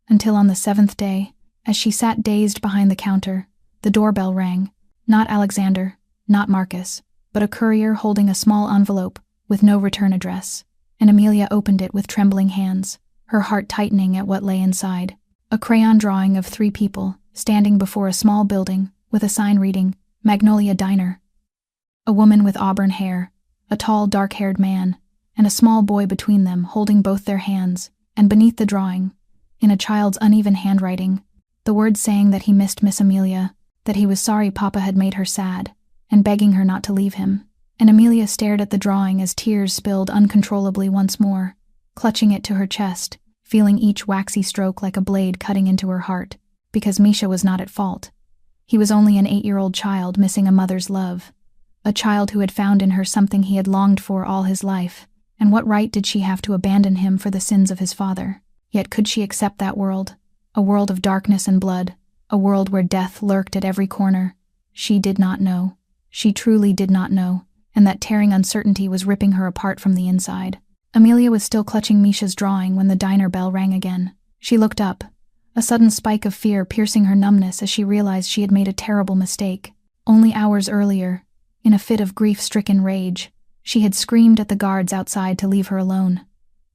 S1: until on the 7th day, as she sat dazed behind the counter, the doorbell rang. Not Alexander, not Marcus, but a courier holding a small envelope with no return address, and Amelia opened it with trembling hands, her heart tightening at what lay inside. A crayon drawing of 3 people standing before a small building with a sign reading, Magnolia Diner. A woman with auburn hair, a tall, dark-haired man, and a small boy between them holding both their hands, and beneath the drawing, in a child's uneven handwriting, the words saying that he missed Miss Amelia, that he was sorry Papa had made her sad, and begging her not to leave him. And Amelia stared at the drawing as tears spilled uncontrollably once more, clutching it to her chest, feeling each waxy stroke like a blade cutting into her heart, because Misha was not at fault. He was only an 8-year-old child missing a mother's love, a child who had found in her something he had longed for all his life, and what right did she have to abandon him for the sins of his father? Yet could she accept that world, a world of darkness and blood, a world where death lurked at every corner? She did not know. She truly did not know, and that tearing uncertainty was ripping her apart from the inside. Amelia was still clutching Misha's drawing when the diner bell rang again. She looked up, a sudden spike of fear piercing her numbness as she realized she had made a terrible mistake. Only hours earlier, in a fit of grief-stricken rage, she had screamed at the guards outside to leave her alone,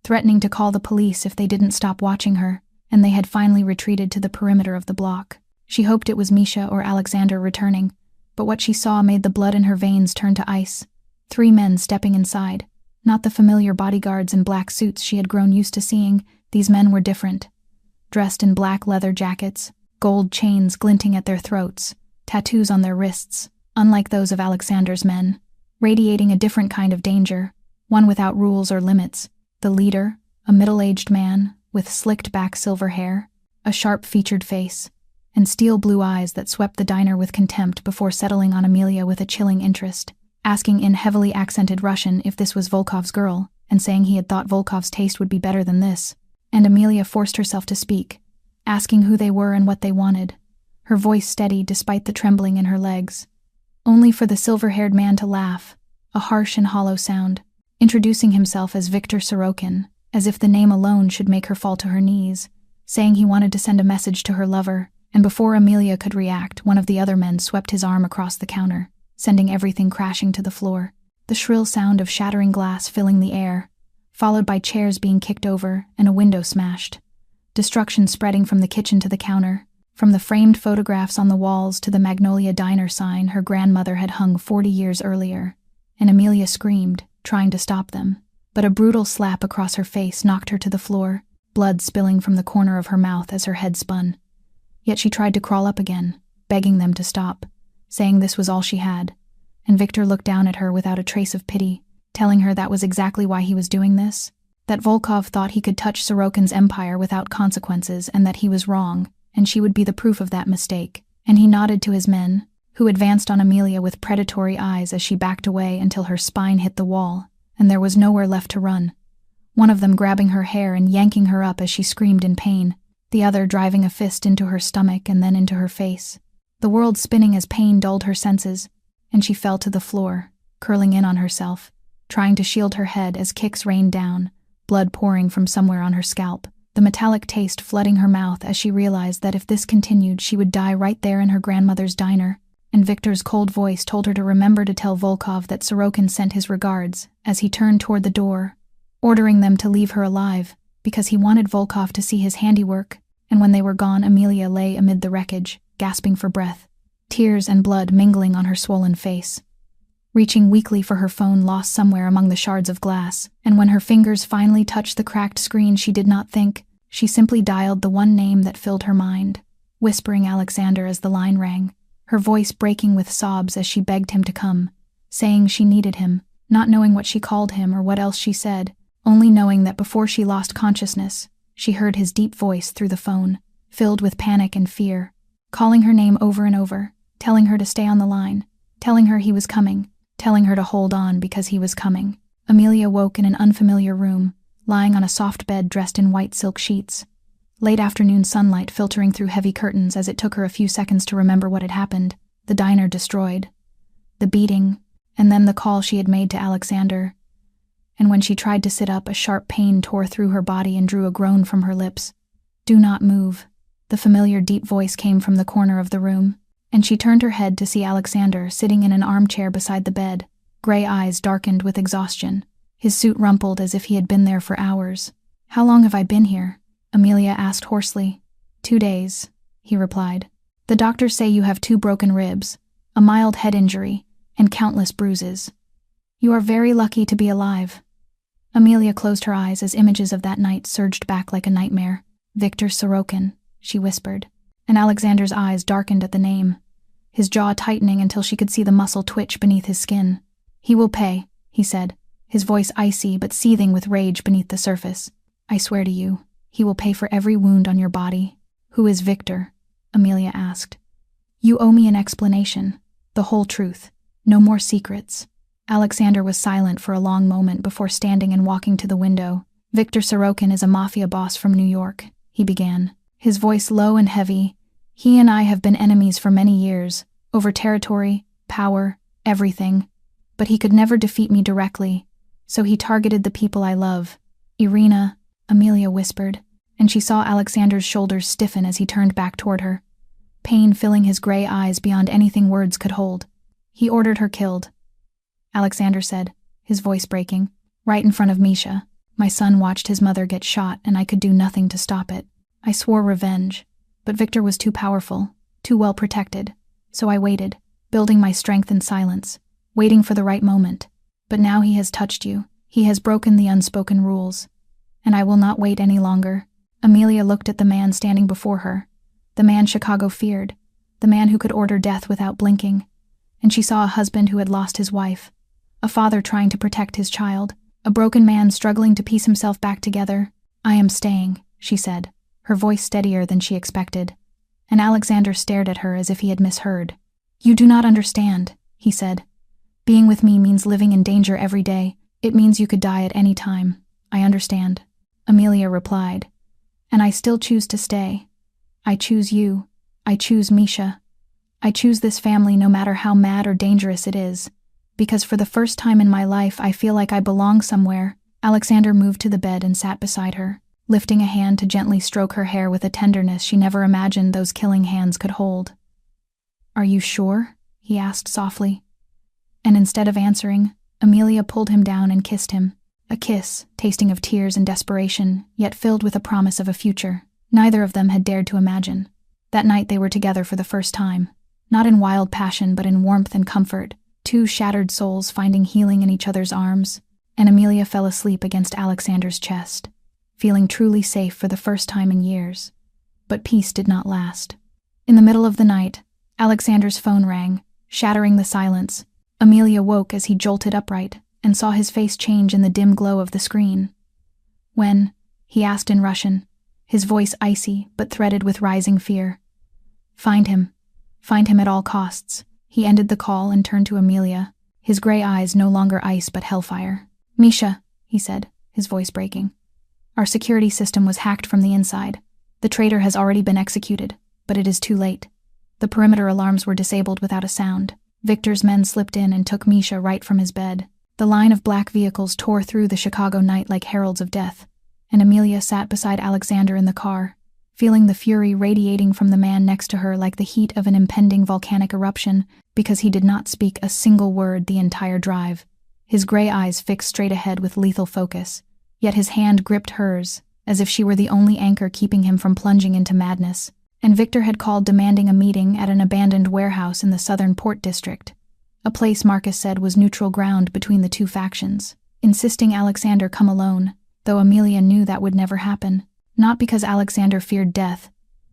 S1: threatening to call the police if they didn't stop watching her, and they had finally retreated to the perimeter of the block. She hoped it was Misha or Alexander returning, but what she saw made the blood in her veins turn to ice. 3 men stepping inside, not the familiar bodyguards in black suits she had grown used to seeing. These men were different. Dressed in black leather jackets, gold chains glinting at their throats, tattoos on their wrists, unlike those of Alexander's men, radiating a different kind of danger, one without rules or limits. The leader, a middle-aged man with slicked-back silver hair, a sharp-featured face, and steel-blue eyes that swept the diner with contempt before settling on Amelia with a chilling interest, asking in heavily accented Russian if this was Volkov's girl, and saying he had thought Volkov's taste would be better than this. And Amelia forced herself to speak, asking who they were and what they wanted, her voice steady despite the trembling in her legs, only for the silver-haired man to laugh, a harsh and hollow sound, introducing himself as Viktor Sorokin, as if the name alone should make her fall to her knees, saying he wanted to send a message to her lover, and before Amelia could react, one of the other men swept his arm across the counter, sending everything crashing to the floor, the shrill sound of shattering glass filling the air, followed by chairs being kicked over and a window smashed, destruction spreading from the kitchen to the counter, From the framed photographs on the walls to the Magnolia Diner sign her grandmother had hung 40 years earlier, and Amelia screamed, trying to stop them. But a brutal slap across her face knocked her to the floor, blood spilling from the corner of her mouth as her head spun. Yet she tried to crawl up again, begging them to stop, saying this was all she had. And Victor looked down at her without a trace of pity, telling her that was exactly why he was doing this, that Volkov thought he could touch Sorokin's empire without consequences and that he was wrong, and she would be the proof of that mistake. And he nodded to his men, who advanced on Amelia with predatory eyes as she backed away until her spine hit the wall, and there was nowhere left to run. One of them grabbing her hair and yanking her up as she screamed in pain, the other driving a fist into her stomach and then into her face. The world spinning as pain dulled her senses, and she fell to the floor, curling in on herself, trying to shield her head as kicks rained down, blood pouring from somewhere on her scalp, the metallic taste flooding her mouth as she realized that if this continued she would die right there in her grandmother's diner, and Victor's cold voice told her to remember to tell Volkov that Sorokin sent his regards as he turned toward the door, ordering them to leave her alive, because he wanted Volkov to see his handiwork. And when they were gone, Amelia lay amid the wreckage, gasping for breath, tears and blood mingling on her swollen face. Reaching weakly for her phone lost somewhere among the shards of glass, and when her fingers finally touched the cracked screen she did not think, she simply dialed the one name that filled her mind, whispering Alexander as the line rang, her voice breaking with sobs as she begged him to come, saying she needed him, not knowing what she called him or what else she said, only knowing that before she lost consciousness, she heard his deep voice through the phone, filled with panic and fear, calling her name over and over, telling her to stay on the line, telling her he was coming, telling her to hold on because he was coming. Amelia woke in an unfamiliar room, lying on a soft bed dressed in white silk sheets. Late afternoon sunlight filtering through heavy curtains as it took her a few seconds to remember what had happened, the diner destroyed, the beating, and then the call she had made to Alexander. And when she tried to sit up, a sharp pain tore through her body and drew a groan from her lips. "Do not move." The familiar deep voice came from the corner of the room, and she turned her head to see Alexander sitting in an armchair beside the bed, gray eyes darkened with exhaustion, his suit rumpled as if he had been there for hours. "How long have I been here?" Amelia asked hoarsely. 2 days, he replied. "The doctors say you have 2 broken ribs, a mild head injury, and countless bruises. You are very lucky to be alive." Amelia closed her eyes as images of that night surged back like a nightmare. "Victor Sorokin," she whispered, and Alexander's eyes darkened at the name, his jaw tightening until she could see the muscle twitch beneath his skin. "He will pay," he said, his voice icy but seething with rage beneath the surface. "I swear to you, he will pay for every wound on your body." "Who is Victor?" Amelia asked. "You owe me an explanation, the whole truth, no more secrets." Alexander was silent for a long moment before standing and walking to the window. "Victor Sorokin is a Mafia boss from New York," he began, his voice low and heavy. "He and I have been enemies for many years, over territory, power, everything. But he could never defeat me directly, so he targeted the people I love. Irina," Amelia whispered, and she saw Alexander's shoulders stiffen as he turned back toward her, pain filling his gray eyes beyond anything words could hold. "He ordered her killed," Alexander said, his voice breaking, "right in front of Misha. My son watched his mother get shot and I could do nothing to stop it. I swore revenge, but Victor was too powerful, too well protected, so I waited, building my strength in silence, waiting for the right moment. But now he has touched you, he has broken the unspoken rules, and I will not wait any longer." Amelia looked at the man standing before her, the man Chicago feared, the man who could order death without blinking, and she saw a husband who had lost his wife, a father trying to protect his child, a broken man struggling to piece himself back together. "I am staying," she said, her voice steadier than she expected, and Alexander stared at her as if he had misheard. "You do not understand," he said. "Being with me means living in danger every day. It means you could die at any time. I understand," Amelia replied. "And I still choose to stay. I choose you. I choose Misha. I choose this family no matter how mad or dangerous it is. Because for the first time in my life I feel like I belong somewhere." Alexander moved to the bed and sat beside her, lifting a hand to gently stroke her hair with a tenderness she never imagined those killing hands could hold. "Are you sure?" he asked softly. And instead of answering, Amelia pulled him down and kissed him. A kiss, tasting of tears and desperation, yet filled with a promise of a future neither of them had dared to imagine. That night they were together for the first time. Not in wild passion, but in warmth and comfort, two shattered souls finding healing in each other's arms, and Amelia fell asleep against Alexander's chest, feeling truly safe for the first time in years. But peace did not last. In the middle of the night, Alexander's phone rang, shattering the silence. Amelia woke as he jolted upright and saw his face change in the dim glow of the screen. "When?" he asked in Russian, his voice icy but threaded with rising fear. "Find him. Find him at all costs." He ended the call and turned to Amelia, his gray eyes no longer ice but hellfire. "Misha," he said, his voice breaking. "Our security system was hacked from the inside. The traitor has already been executed, but it is too late. The perimeter alarms were disabled without a sound. Victor's men slipped in and took Misha right from his bed. The line of black vehicles tore through the Chicago night like heralds of death, and Amelia sat beside Alexander in the car, feeling the fury radiating from the man next to her like the heat of an impending volcanic eruption, because he did not speak a single word the entire drive, his gray eyes fixed straight ahead with lethal focus, yet his hand gripped hers, as if she were the only anchor keeping him from plunging into madness. And Victor had called demanding a meeting at an abandoned warehouse in the southern Port District, a place Marcus said was neutral ground between the two factions, insisting Alexander come alone, though Amelia knew that would never happen, not because Alexander feared death,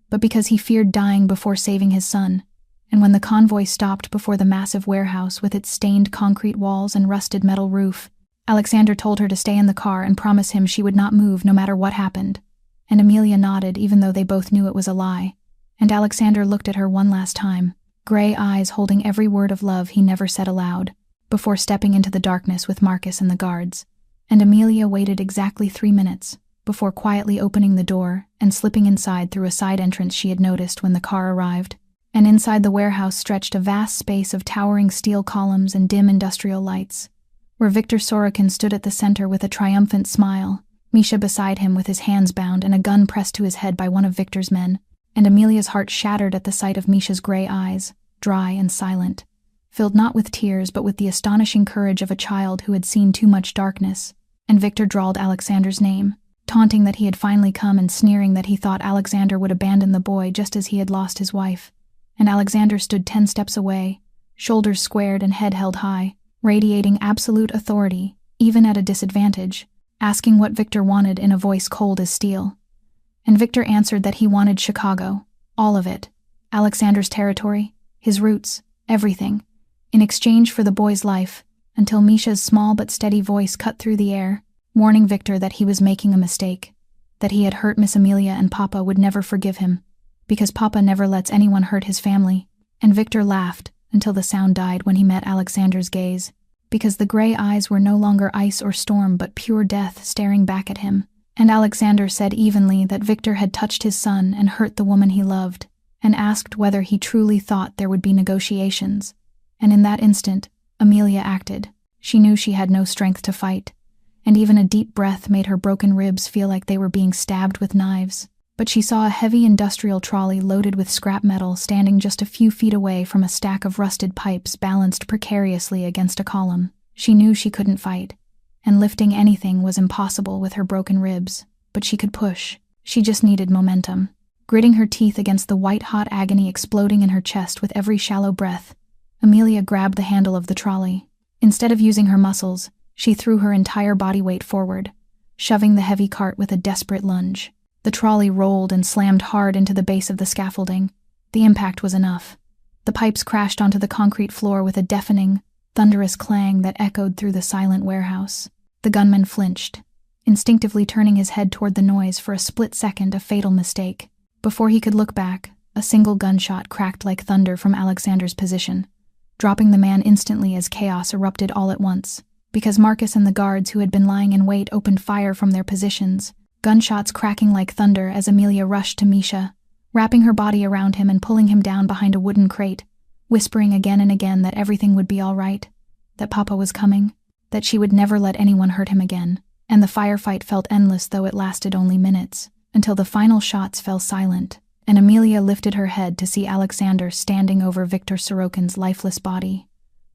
S1: but because he feared dying before saving his son. And when the convoy stopped before the massive warehouse with its stained concrete walls and rusted metal roof, Alexander told her to stay in the car and promise him she would not move no matter what happened. And Amelia nodded even though they both knew it was a lie. And Alexander looked at her one last time, gray eyes holding every word of love he never said aloud, before stepping into the darkness with Marcus and the guards. And Amelia waited exactly 3 minutes, before quietly opening the door and slipping inside through a side entrance she had noticed when the car arrived. And inside the warehouse stretched a vast space of towering steel columns and dim industrial lights, where Victor Sorokin stood at the center with a triumphant smile, Misha beside him with his hands bound and a gun pressed to his head by one of Victor's men. And Amelia's heart shattered at the sight of Misha's gray eyes, dry and silent, filled not with tears but with the astonishing courage of a child who had seen too much darkness. And Victor drawled Alexander's name, taunting that he had finally come and sneering that he thought Alexander would abandon the boy just as he had lost his wife. And Alexander stood 10 steps away, shoulders squared and head held high, radiating absolute authority, even at a disadvantage, asking what Victor wanted in a voice cold as steel. And Victor answered that he wanted Chicago, all of it, Alexander's territory, his roots, everything, in exchange for the boy's life, until Misha's small but steady voice cut through the air, warning Victor that he was making a mistake, that he had hurt Miss Amelia and Papa would never forgive him, because Papa never lets anyone hurt his family. And Victor laughed until the sound died when he met Alexander's gaze, because the gray eyes were no longer ice or storm but pure death staring back at him. And Alexander said evenly that Victor had touched his son and hurt the woman he loved, and asked whether he truly thought there would be negotiations. And in that instant, Amelia acted. She knew she had no strength to fight, and even a deep breath made her broken ribs feel like they were being stabbed with knives. But she saw a heavy industrial trolley loaded with scrap metal standing just a few feet away from a stack of rusted pipes balanced precariously against a column. She knew she couldn't fight, and lifting anything was impossible with her broken ribs, but she could push. She just needed momentum. Gritting her teeth against the white-hot agony exploding in her chest with every shallow breath, Amelia grabbed the handle of the trolley. Instead of using her muscles, she threw her entire body weight forward, shoving the heavy cart with a desperate lunge. The trolley rolled and slammed hard into the base of the scaffolding. The impact was enough. The pipes crashed onto the concrete floor with a deafening, thunderous clang that echoed through the silent warehouse. The gunman flinched, instinctively turning his head toward the noise for a split second, a fatal mistake. Before he could look back, a single gunshot cracked like thunder from Alexander's position, dropping the man instantly as chaos erupted all at once, because Marcus and the guards who had been lying in wait opened fire from their positions, gunshots cracking like thunder as Amelia rushed to Misha, wrapping her body around him and pulling him down behind a wooden crate, whispering again and again that everything would be all right, that Papa was coming, that she would never let anyone hurt him again. And the firefight felt endless, though it lasted only minutes, until the final shots fell silent, and Amelia lifted her head to see Alexander standing over Victor Sorokin's lifeless body,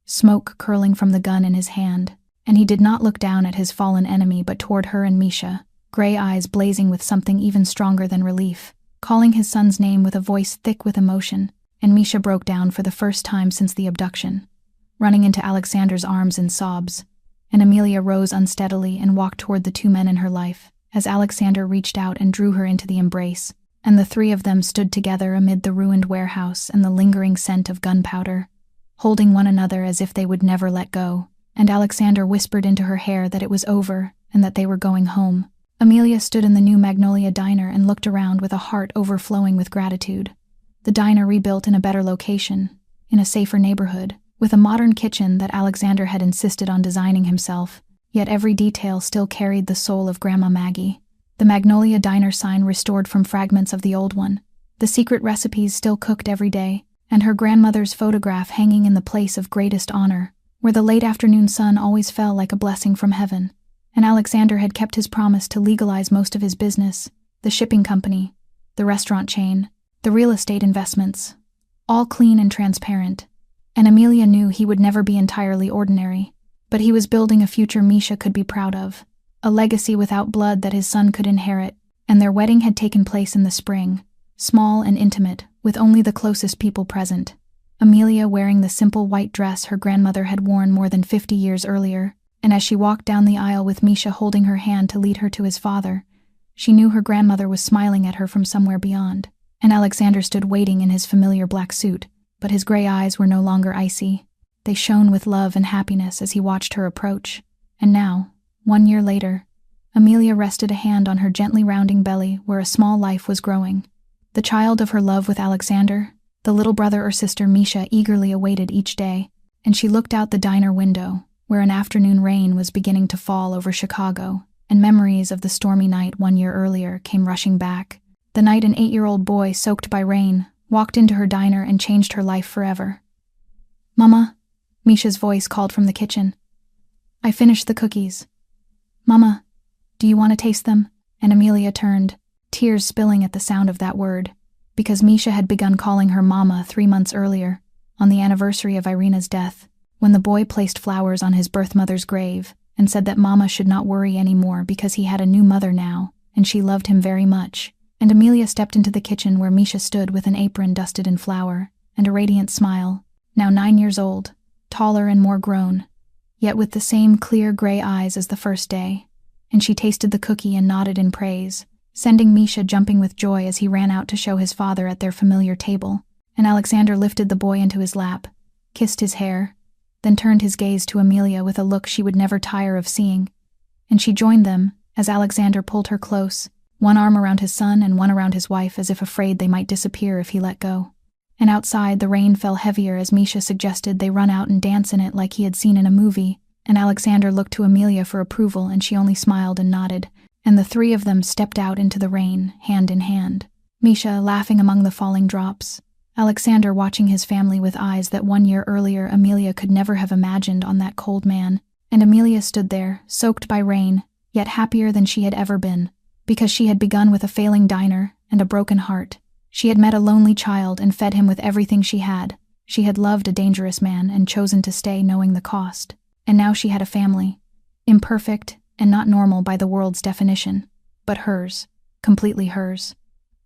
S1: smoke curling from the gun in his hand, and he did not look down at his fallen enemy but toward her and Misha, gray eyes blazing with something even stronger than relief. calling his son's name with a voice thick with emotion, and Misha broke down for the first time since the abduction, running into Alexander's arms in sobs, and Amelia rose unsteadily and walked toward the two men in her life, as Alexander reached out and drew her into the embrace, and the three of them stood together amid the ruined warehouse and the lingering scent of gunpowder, holding one another as if they would never let go, and Alexander whispered into her hair that it was over and that they were going home. Amelia stood in the new Magnolia Diner and looked around with a heart overflowing with gratitude. The diner rebuilt in a better location, in a safer neighborhood, with a modern kitchen that Alexander had insisted on designing himself, yet every detail still carried the soul of Grandma Maggie. The Magnolia Diner sign restored from fragments of the old one, the secret recipes still cooked every day, and her grandmother's photograph hanging in the place of greatest honor, where the late afternoon sun always fell like a blessing from heaven. And Alexander had kept his promise to legalize most of his business, the shipping company, the restaurant chain, the real estate investments, all clean and transparent. And Amelia knew he would never be entirely ordinary, but he was building a future Misha could be proud of, a legacy without blood that his son could inherit, and their wedding had taken place in the spring, small and intimate, with only the closest people present. Amelia wearing the simple white dress her grandmother had worn more than 50 years earlier, and as she walked down the aisle with Misha holding her hand to lead her to his father, she knew her grandmother was smiling at her from somewhere beyond, and Alexander stood waiting in his familiar black suit, but his gray eyes were no longer icy. They shone with love and happiness as he watched her approach. And now, 1 year later, Amelia rested a hand on her gently rounding belly where a small life was growing. The child of her love with Alexander, the little brother or sister Misha eagerly awaited each day, and she looked out the diner window, where an afternoon rain was beginning to fall over Chicago, and memories of the stormy night 1 year earlier came rushing back. The night an 8-year-old boy, soaked by rain, walked into her diner and changed her life forever. "Mama," Misha's voice called from the kitchen. "I finished the cookies." "Mama, do you want to taste them?" And Amelia turned, tears spilling at the sound of that word, because Misha had begun calling her Mama 3 months earlier, on the anniversary of Irina's death, when the boy placed flowers on his birth mother's grave and said that Mama should not worry anymore because he had a new mother now, and she loved him very much. And Amelia stepped into the kitchen where Misha stood with an apron dusted in flour and a radiant smile, now 9 years old, taller and more grown, yet with the same clear gray eyes as the first day. And she tasted the cookie and nodded in praise, sending Misha jumping with joy as he ran out to show his father at their familiar table. And Alexander lifted the boy into his lap, kissed his hair, then turned his gaze to Amelia with a look she would never tire of seeing. And she joined them as Alexander pulled her close, one arm around his son and one around his wife as if afraid they might disappear if he let go. And outside, the rain fell heavier as Misha suggested they run out and dance in it like he had seen in a movie, and Alexander looked to Amelia for approval and she only smiled and nodded, and the three of them stepped out into the rain, hand in hand. Misha laughing among the falling drops, Alexander watching his family with eyes that 1 year earlier Amelia could never have imagined on that cold man, and Amelia stood there, soaked by rain, yet happier than she had ever been. Because she had begun with a failing diner and a broken heart. She had met a lonely child and fed him with everything she had. She had loved a dangerous man and chosen to stay knowing the cost. And now she had a family. Imperfect and not normal by the world's definition, but hers, completely hers.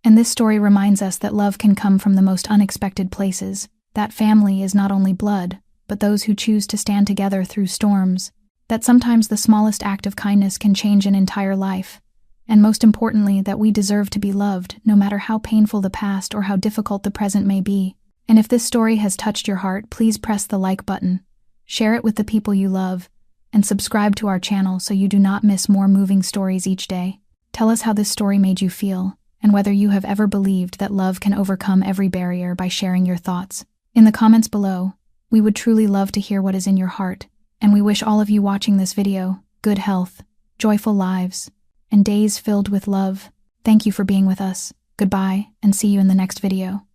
S1: And this story reminds us that love can come from the most unexpected places. That family is not only blood, but those who choose to stand together through storms. That sometimes the smallest act of kindness can change an entire life. And most importantly, that we deserve to be loved, no matter how painful the past or how difficult the present may be. And if this story has touched your heart, please press the like button, share it with the people you love, and subscribe to our channel so you do not miss more moving stories each day. Tell us how this story made you feel, and whether you have ever believed that love can overcome every barrier by sharing your thoughts. In the comments below, we would truly love to hear what is in your heart, and we wish all of you watching this video good health, joyful lives, and days filled with love. Thank you for being with us. Goodbye, and see you in the next video.